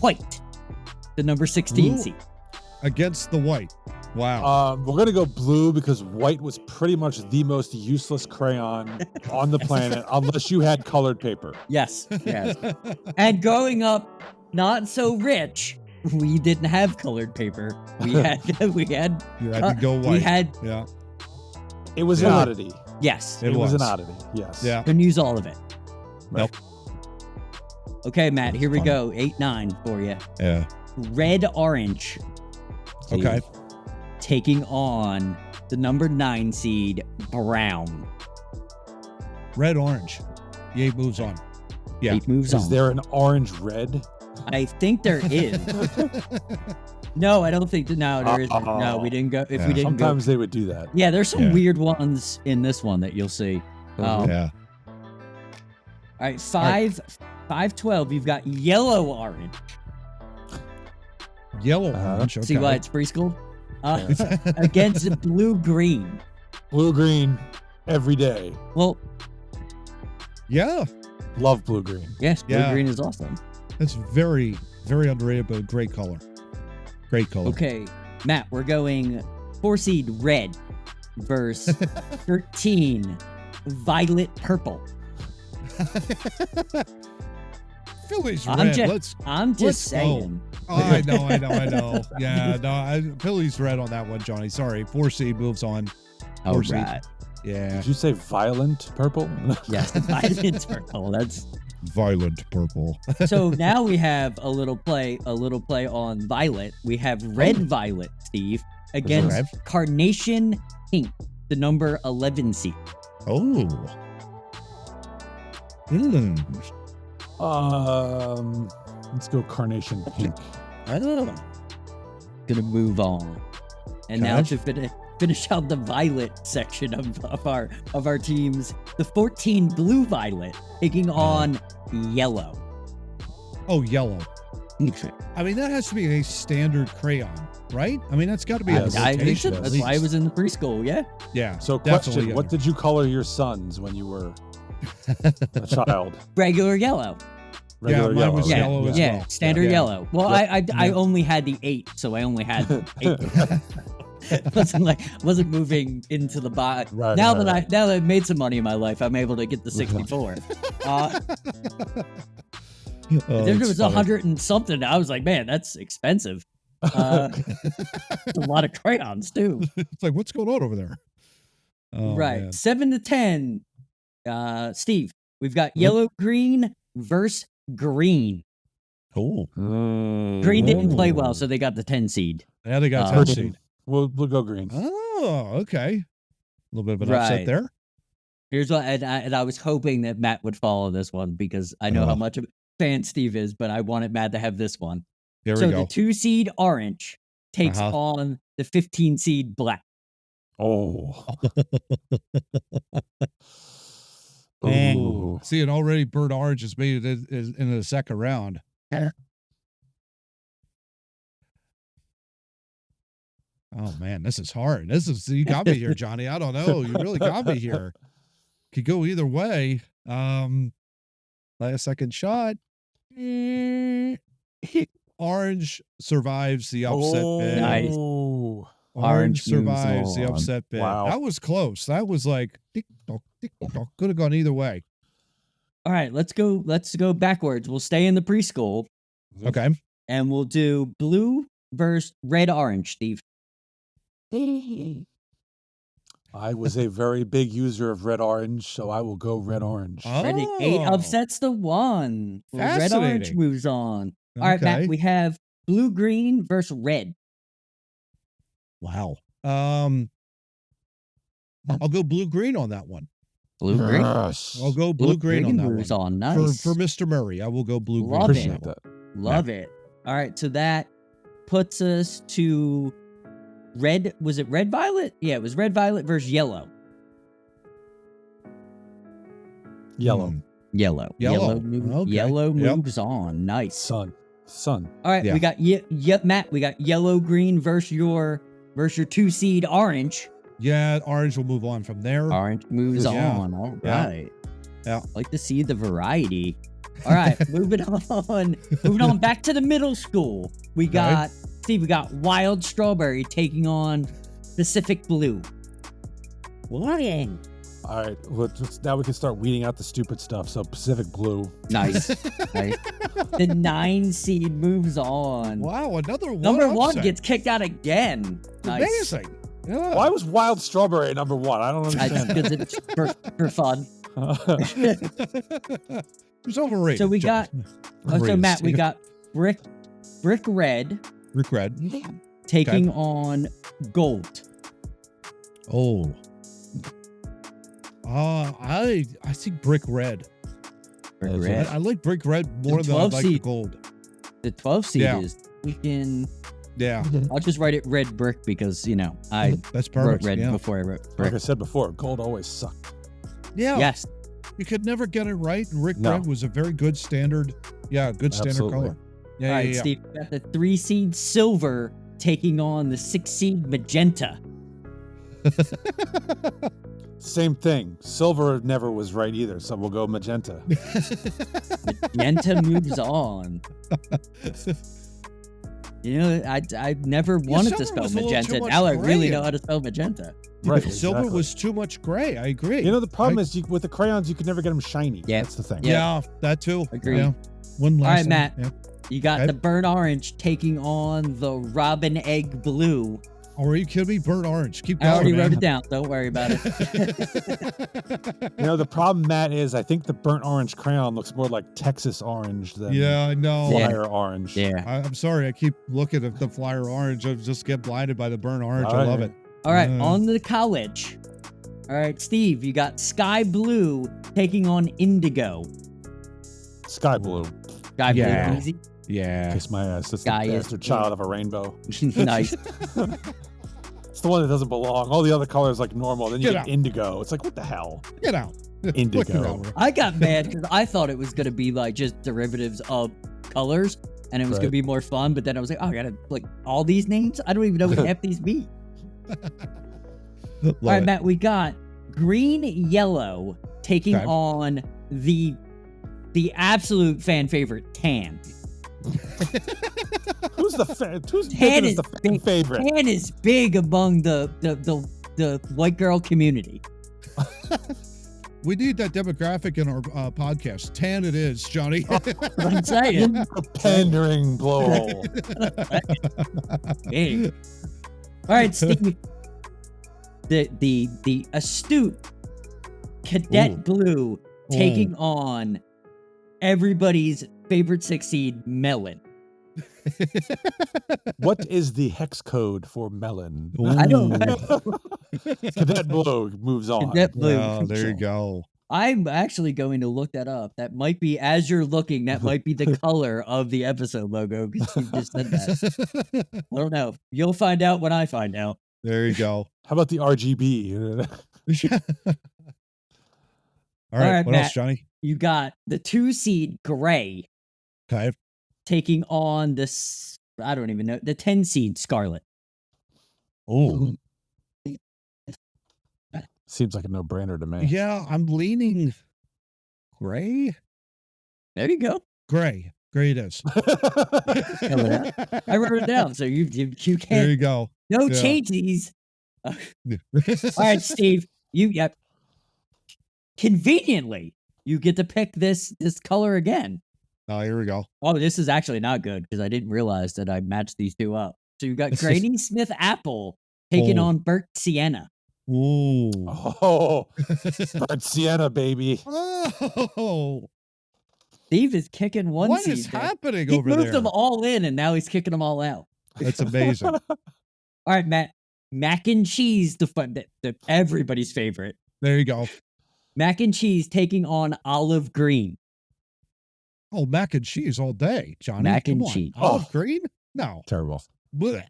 white, the number 16 Blue seed. Against the white. Wow. We're gonna go blue because white was pretty much the most useless crayon on the planet, unless you had colored paper. Yes. And growing up, not so rich, we didn't have colored paper. We had You had to go white. Yeah. It was an oddity. Yes. It was an oddity. Yes. Yeah. Couldn't use all of it. Nope. Okay, Matt, here we go. 8-9 for you. Yeah. Red orange. Okay. Taking on the number 9 seed brown. Red orange. The 8 moves on. Yeah. 8 moves on. Is there an orange red? I think there is. No, I don't think. No, there isn't. No, we didn't go. If we didn't Sometimes they would do that. Yeah, there's some weird ones in this one that you'll see. Yeah. All right, 5-12. You've got yellow orange. Yellow orange. Okay. See why it's preschool? Against blue green. Blue green every day. Well, yeah. Love blue green. yes, blue green is awesome. That's very, very underrated, but great color. Great color. Okay, Matt, we're going 4 seed red versus 13 violet purple. Philly's I'm red. I'm just let's saying. Go. Oh, I know. Yeah, no, Philly's red on that one, Johnny. Sorry. 4 seed moves on. All right. Yeah. Did you say violent purple? Yes, violet purple. That's violent purple. so now we have a little play on violet. We have red violet, Steve, against carnation pink, the number 11 seed. Oh. Let's go carnation pink. Gonna move on, and now to finish out the violet section of our teams, the 14 blue violet taking on yellow. Oh, yellow. I mean, that has to be a standard crayon, right? I mean, that's got to be a rotation. That's why I was in the preschool. Yeah. Yeah. So, question: what did you color your sons when you were a child? Regular yellow. Regular mine was yellow as well. Yeah, standard yellow. Well, I only had the 8, so I only had 8. wasn't moving into the bot. Now that I've made some money in my life, I'm able to get the 64. There was 100 and something. I was like, man, that's expensive. A lot of crayons too. It's like, what's going on over there? Oh, right. man. 7 to 10. Steve, we've got yellow, green versus green. Cool. Green didn't play well, so they got the 10 seed. Yeah, they got 10 Green. seed. We'll go green. Oh, okay. A little bit of an upset Right. there. Here's what, and I was hoping that Matt would follow this one because I know how much of a fan Steve is, but I wanted Matt to have this one. There we So go. the 2 seed orange takes on the 15 seed black. Oh. Ooh. See, and already burnt orange has made it into the second round. Oh man, this is hard. You got me here, Johnny. I don't know. You really got me here. Could go either way. Last second shot. Orange survives the upset bid. Nice. Oh. Orange Orange moves survives the on. upset bid. Wow. That was close. That was like tick-tock, tick-tock. Could have gone either way. All right, let's go backwards. We'll stay in the preschool Okay. and we'll do blue versus red orange, Steve. I was a very big user of red orange, so I will go red orange. Ready? 8 upsets to 1. Red orange Fascinating. moves on. All right, Matt, Okay. we have blue green versus red. Wow. I'll go blue green on that one. Blue green. Yes. I'll go blue green on that moves one. on. Nice. For Mr. Murray, I will go blue green. Love on it. that one. Appreciate that. Love it. All right, so that puts us to red. Was it red violet? Yeah, it was red violet versus yellow. Yellow. Yellow. Yellow. Okay. Yellow Yep. moves on. Nice. Sun. All right, Yeah. we got Matt. We got yellow green versus your 2 seed orange. Yeah, orange will move on from there. Orange moves Yeah. on. All Yeah. right. Yeah. I like to see the variety. All right, moving on. Moving on back to the middle school. We got Steve. We got wild strawberry taking on Pacific blue. Warning. All right. Now we can start weeding out the stupid stuff. So Pacific blue. Nice. Nice. The 9 seed moves on. Wow, another one. Number 1 upset. gets kicked out again. Nice. Amazing. Yeah. Why was wild strawberry number 1? I don't understand. Because it's for fun. It's overrated. So we got. So Matt, we Steve. got brick red Rick Red. taking on gold. Oh. I think brick red. Brick That's red. I like brick red more The than I 12 like the seed. gold. The 12 seed Yeah. is freaking. Yeah, I'll just write it red brick because I that's wrote perfect. red yeah. before I wrote Like brick. I said before, gold always sucked. Yeah. Yes. You could never get it right. And Rick No. Red was a very good standard. Yeah, good standard Absolutely. color. Yeah, All right, yeah. Steve. We got the 3 seed silver taking on the 6 seed magenta. Same thing. Silver never was right either, so we'll go magenta. Magenta moves on. You know, I never wanted to silver spell was a little magenta. too much Now I really gray. know how to spell magenta. Right. Silver exactly. was too much gray. I agree. You know, the problem is with the crayons, you could never get them shiny. Yeah. That's the thing. Yeah, that too. Agreed. Yeah. One last All right, one. Matt. Yeah. You got Okay. the burnt orange taking on the robin egg blue. Oh, are you kidding me? Burnt orange. Keep I going, already man. wrote it down. Don't worry about it. You know, the problem, Matt, is I think the burnt orange crayon looks more like Texas orange than Yeah, I know. Yeah. flyer orange. Yeah. I'm sorry. I keep looking at the flyer orange. I just get blinded by the burnt orange. I All love right. it. All right, Yeah. on the college. All right, Steve, you got sky blue taking on indigo. Sky blue. Sky Yeah. blue, easy. Yeah. Kiss my ass. That's Sky the is bastard blue. child of a rainbow. Nice. It's the one that doesn't belong. All the other colors like normal. Then you Get get out. indigo. It's like, what the hell? Get out. Indigo. Look around. I got mad because I thought it was going to be like just derivatives of colors and it was going to Right. be more fun. But then I was like, oh, I got to like all these names? I don't even know what half these mean. Love All right, it. Matt, we got green, yellow taking Okay. on the absolute fan favorite, tan. Who's who's Tan picking as is the fan big. favorite? Tan is big among the white girl community. We need that demographic in our podcast. Tan it is, Johnny. I'm saying. A pandering blowhole. Big. All right, Steve. the astute Cadet Blue taking on everybody's favorite 6 seed Melon. What is the hex code for melon? I don't know. Cadet Blue moves on. Cadet Blue. Oh, there you go. I'm actually going to look that up. That might be, as you're looking, that might be the color of the episode logo, because you just said that. I don't know. You'll find out when I find out. There you go. How about the RGB? All right, what Matt, else, Johnny? You got the 2 seed Gray Okay. taking on this, I don't even know, the 10 seed Scarlet. Oh. Seems like a no-brainer to me. Yeah, I'm leaning gray. There you go. Gray. Gray it is. I wrote it down, so you There can't. you go. No Yeah. changes. All right, Steve. Yep. Conveniently, you get to pick this color again. Oh, here we go. Oh, this is actually not good because I didn't realize that I matched these two up. So you got Granny Smith Apple taking on Burnt Sienna. Ooh. Oh, Burnt Sienna, baby. Oh. Steve is kicking one What seed. is there. happening He over moved there? them all in, and now he's kicking them all out. That's amazing. All right, Matt. Mac and cheese, the everybody's favorite. There you go. Mac and cheese taking on olive green. Oh, mac and cheese all day, Johnny. Mac Come and on. cheese. Olive green? No. Terrible. Blech.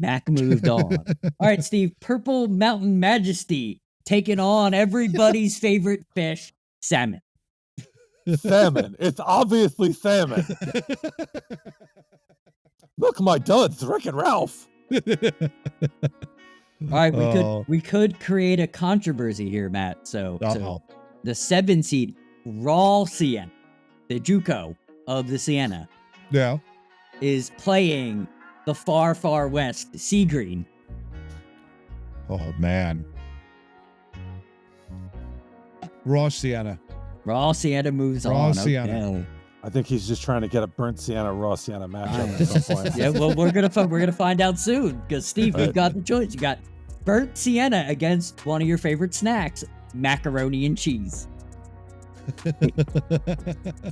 Mac moved on. All right, Steve. Purple Mountain Majesty taking on everybody's favorite fish, salmon. Salmon. It's obviously salmon. Look, my duds, Rick and Ralph. All right, we could create a controversy here, Matt. So the 7 seed Raw Sienna, the JUCO of the Sienna, Yeah. is playing the far, far west sea green. Oh, man. Raw Sienna. Raw Sienna moves Raw on. Sienna. Okay. I think he's just trying to get a Burnt Sienna, Raw Sienna matchup at some point. Yeah, well, we're gonna find out soon because Steve, you've got the choice. You got Burnt Sienna against one of your favorite snacks, macaroni and cheese.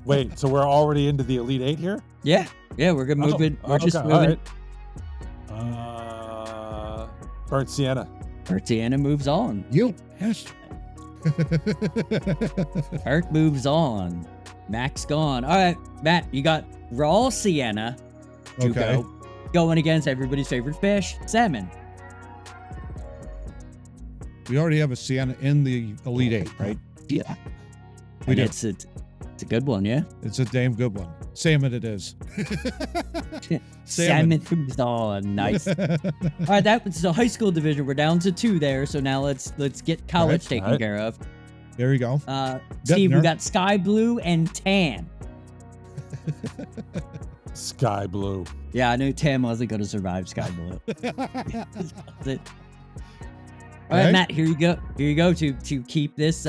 Wait, so we're already into the Elite Eight here? Yeah, we're gonna move it. We're just okay, moving. all right. Burnt Sienna. Burnt Sienna moves on. You. Yes. Burnt moves on. Mac's gone. All right, Matt, you got Raw Sienna, Okay. going against everybody's favorite fish, salmon. We already have a Sienna in the Elite Eight, right? Yeah. We do. It's a good one, yeah. It's a damn good one. Salmon it is. Salmon moves on. Nice. All right, that was the high school division. We're down to 2 there, so now let's get college taken care of. There you go. Steve, we got sky blue and tan. Sky Blue. Yeah, I knew tan wasn't going to survive sky blue. All right, Matt, here you go. Here you go to keep this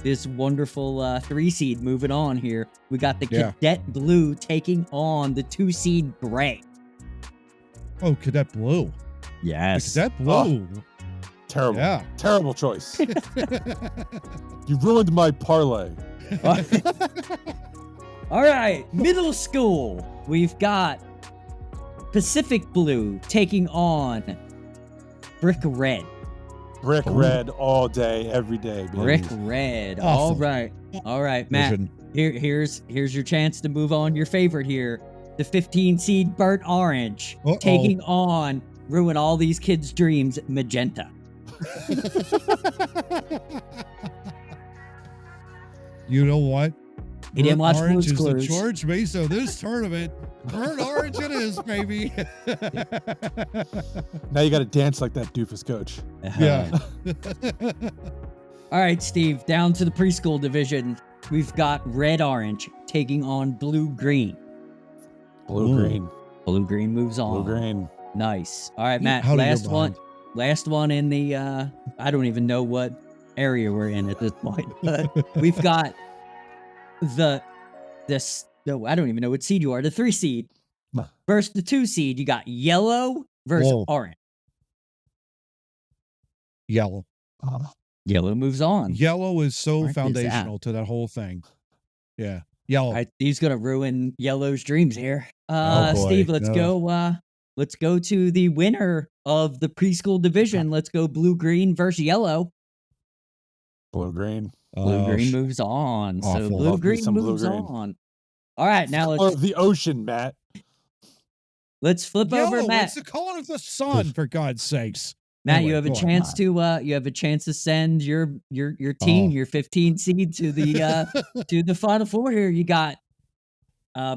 this wonderful 3 seed moving on here. We got the Cadet Blue taking on the 2 seed Gray. Oh, Cadet Blue. Yes. The Cadet Blue. Oh, terrible. Yeah. Terrible choice. You ruined my parlay. All right, middle school. We've got Pacific Blue taking on Brick Red. Brick Red all day, every day, baby. Brick Red. Awesome. All right, Matt. Here's your chance to move on. Your favorite here, the 15 seed Burnt Orange taking on ruin all these kids' dreams, Magenta. You know what? He didn't watch Orange Blue's is the Clues. George Mesa of this tournament. Burnt Orange it is, baby. Now you got to dance like that doofus coach. Yeah. All right, Steve, down to the preschool division. We've got Red Orange taking on Blue Green. Blue Green. Blue Green moves on. Blue Green. Nice. All right, Matt. Out of your Last one. mind. Last one in the I don't even know what area we're in at this point. But we've got I don't even know what seed you are. The 3 seed versus the 2 seed. You got yellow versus orange. Yellow. Yellow moves on. Yellow is so Mark is foundational to that whole thing. Yeah. Yellow. All right, Steve's gonna ruin Yellow's dreams here. Oh, boy. Steve, let's No. go. Let's go to the winner of the preschool division. Let's go blue green versus yellow. Blue green. Blue green moves on. So awful. blue Love me green some blue moves green. on. All right, now Color let's of the ocean, Matt. flip over, Yellow, Matt. it's the color of the sun, for God's sakes. Matt, Anyway, you have a go on. chance to send your team, your 15 seed to the to the final four here. You got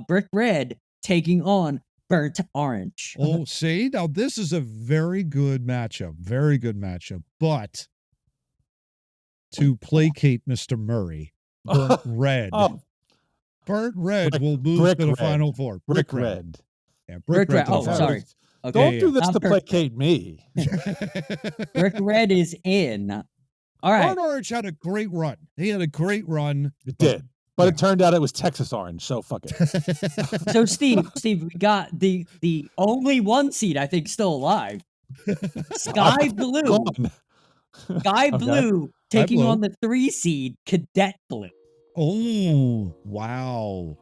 Brick Red taking on Burnt Orange. Oh, see, now this is a very good matchup. Very good matchup. But to placate Mr. Murray, Burnt Red. Burnt Red will move Brick to the Red. final four. Brick red. Yeah, Brick Red. to the Oh, final sorry. Don't Okay. do this I'm to perfect. placate me. Brick Red is in. All right. Burnt Orange had a great run. He had a great run. It did. But it turned out it was Texas orange, so fuck it. So Steve, we got the only one seed I think still alive. Sky Blue. Gone. Sky Okay. Blue taking Blue. on the 3 seed Cadet Blue. Oh, wow.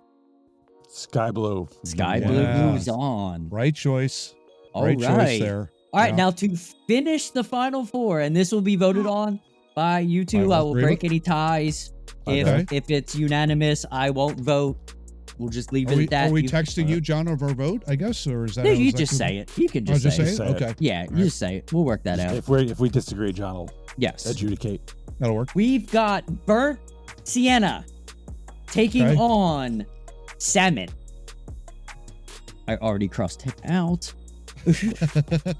Sky blue. Sky Yeah. Blue moves on. Right choice. All Right choice right. there. All right, Yeah. now to finish the final four, and this will be voted on by you two. I will break any ties. Okay. If it's unanimous, I won't vote. We'll just leave it at that. Are we texting you, John, of our vote, I guess? Or is that No, how you is that just good? say it. You can I'll just, just say, say it. it? Say it. Okay. Yeah, you just say it. We'll work that out. If we disagree, John will Yes. adjudicate. That'll work. We've got Burnt Sienna taking Okay. on Salmon. I already crossed him out.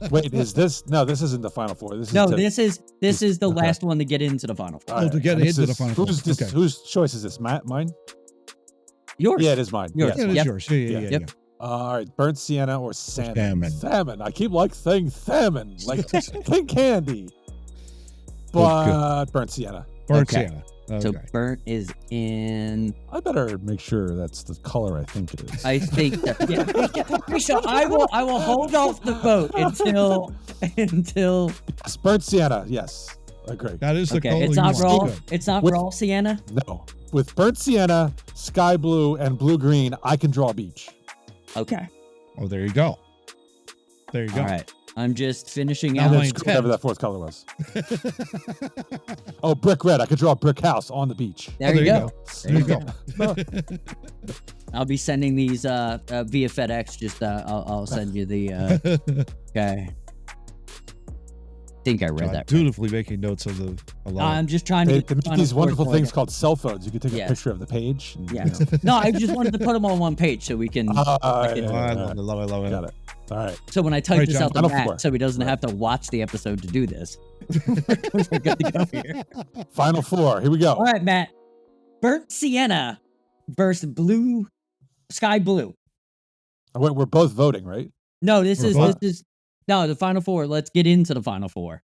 Wait, is this? No, this isn't the final four. This is No, to- this is the okay. last one to get into the final four. all to get and this into the is- final four. Who's this? Okay. Whose choice is this? Mine? Yours. Yeah, it is mine. Yours. Yeah, Yeah, it's it mine. is yours. Yeah. Yep. All right, burnt sienna or salmon. Salmon. Salmon. I keep saying salmon, like think candy. But burnt sienna. Burnt Okay. Sienna. So Okay. Burnt is in. I better make sure that's the color I think it is. I think that. Yeah. Misha, I will hold off the vote until. Yes, burnt sienna. Yes, I agree. That is the Okay, color it's you not want. raw. Good. It's not With- raw sienna. No, with burnt sienna, sky blue, and blue green, I can draw beach. Okay. Oh, there you go. There you go. All right. I'm just finishing Now out. my Then screw whatever intent. that fourth color was. Oh, brick red. I could draw a brick house on the beach. There you go. There you go. I'll be sending these via FedEx. Just I'll send you the. Okay. Think I read that. Dutifully making notes of the. I love it. I'm just trying to They get the make final these four wonderful so I things can- called cell phones. You can take Yes. a picture of the page. And, Yeah. No, I just wanted to put them on one page so we can. Oh, I yeah, love it. got it. All right. So when I type Right, this John. out to Final Matt, four. so he doesn't Right. have to watch the episode to do this. We're good to go here. Final four. Here we go. All right, Matt. Burnt Sienna versus Sky Blue. Oh, wait, we're both voting, right? No, this We're is both- no the final four. Let's get into the final four.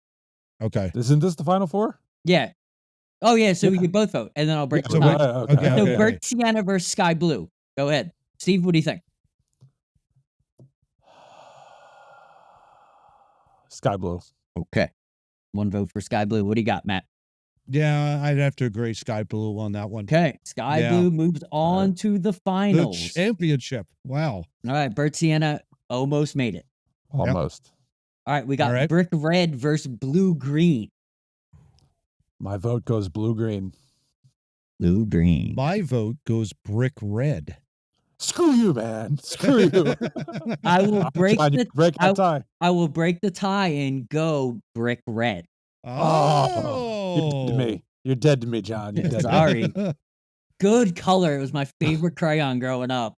Okay. Isn't this the final four? Yeah. Oh yeah. So we Yeah. can both vote, and then I'll break So the what- tie. okay, So okay. Burnt Sienna versus Sky Blue. Go ahead, Steve. What do you think? Sky blue. Okay. One vote for Sky Blue. What do you got, Matt? Yeah, I'd have to agree. Sky Blue on that one. Okay. Sky Yeah. Blue moves on to the The finals. championship. Wow. All right. Burnt Sienna almost made it. Almost. All right. We got All right. Brick Red versus Blue Green. My vote goes blue green. Blue Green. My vote goes brick red. Screw you, man. Screw you. I will break John, you the break that tie. I will break the tie and go Brick Red. You're dead to me. You're dead to me, John. You're dead Sorry. Good color. It was my favorite crayon growing up.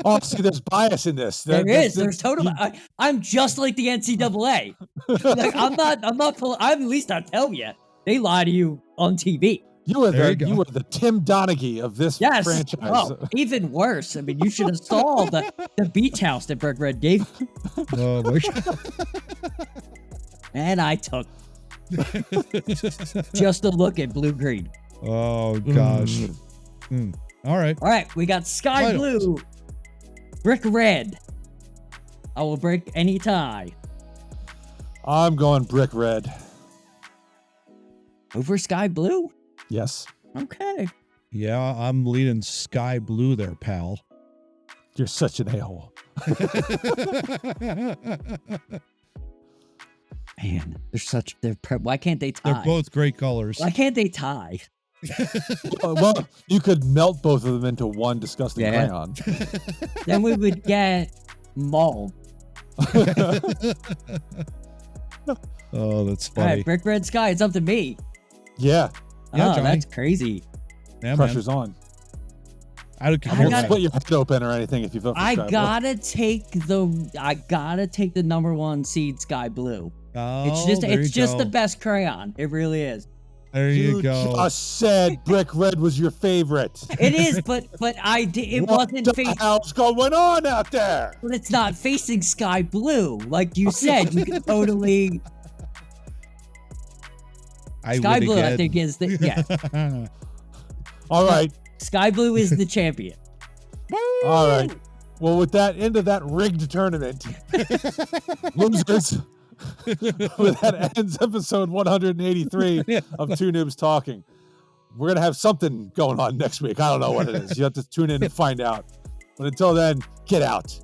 Oh, see, there's bias in this. There There- is. There's totally. I'm just like the NCAA. Like I'm not full. I'm at least I tell you, they lie to you on TV. You were There the you go. you were the Tim Donaghy of this Yes. franchise. Oh, even worse. I mean, you should have saw the beach house that Brick Red gave, Oh my God. and I took just to look at Blue Green. Oh gosh. All right. All right, we got Sky Finals. Blue, Brick Red. I will break any tie. I'm going brick red. Over sky blue? Yes. Okay. Yeah, I'm leading sky blue there, pal. You're such an a-hole. Man, why can't they tie? They're both great colors. Why can't they tie? Well, you could melt both of them into one disgusting Yeah. crayon. Then we would get mauve. Oh, that's All funny. right, brick red sky. It's up to me. Yeah. Yeah, Oh, Johnny. that's crazy. Yeah, man. Pressure's on. I don't I You care. won't gotta- split your head open or anything if you vote for I Sky Blue. gotta take the number 1 seed sky blue. Oh, It's just the go. best crayon. It really is. There you go. just said brick red was your favorite. It is, but it What wasn't the facing. hell's going on out there? But it's not facing sky blue, like you said. You could totally I sky win blue. I again. think is the yeah. All right. Sky blue is the champion. All right. Well, with that end of that rigged tournament, losers, that ends episode 183 of Two Noobs Talking. We're going to have something going on next week. I don't know what it is. You have to tune in and find out. But until then, get out.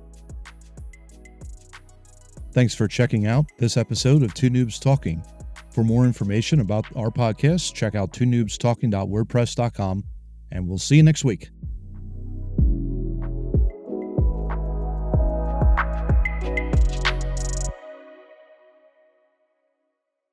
Thanks for checking out this episode of Two Noobs Talking. For more information about our podcast, check out twonoobstalking.wordpress.com, and we'll see you next week.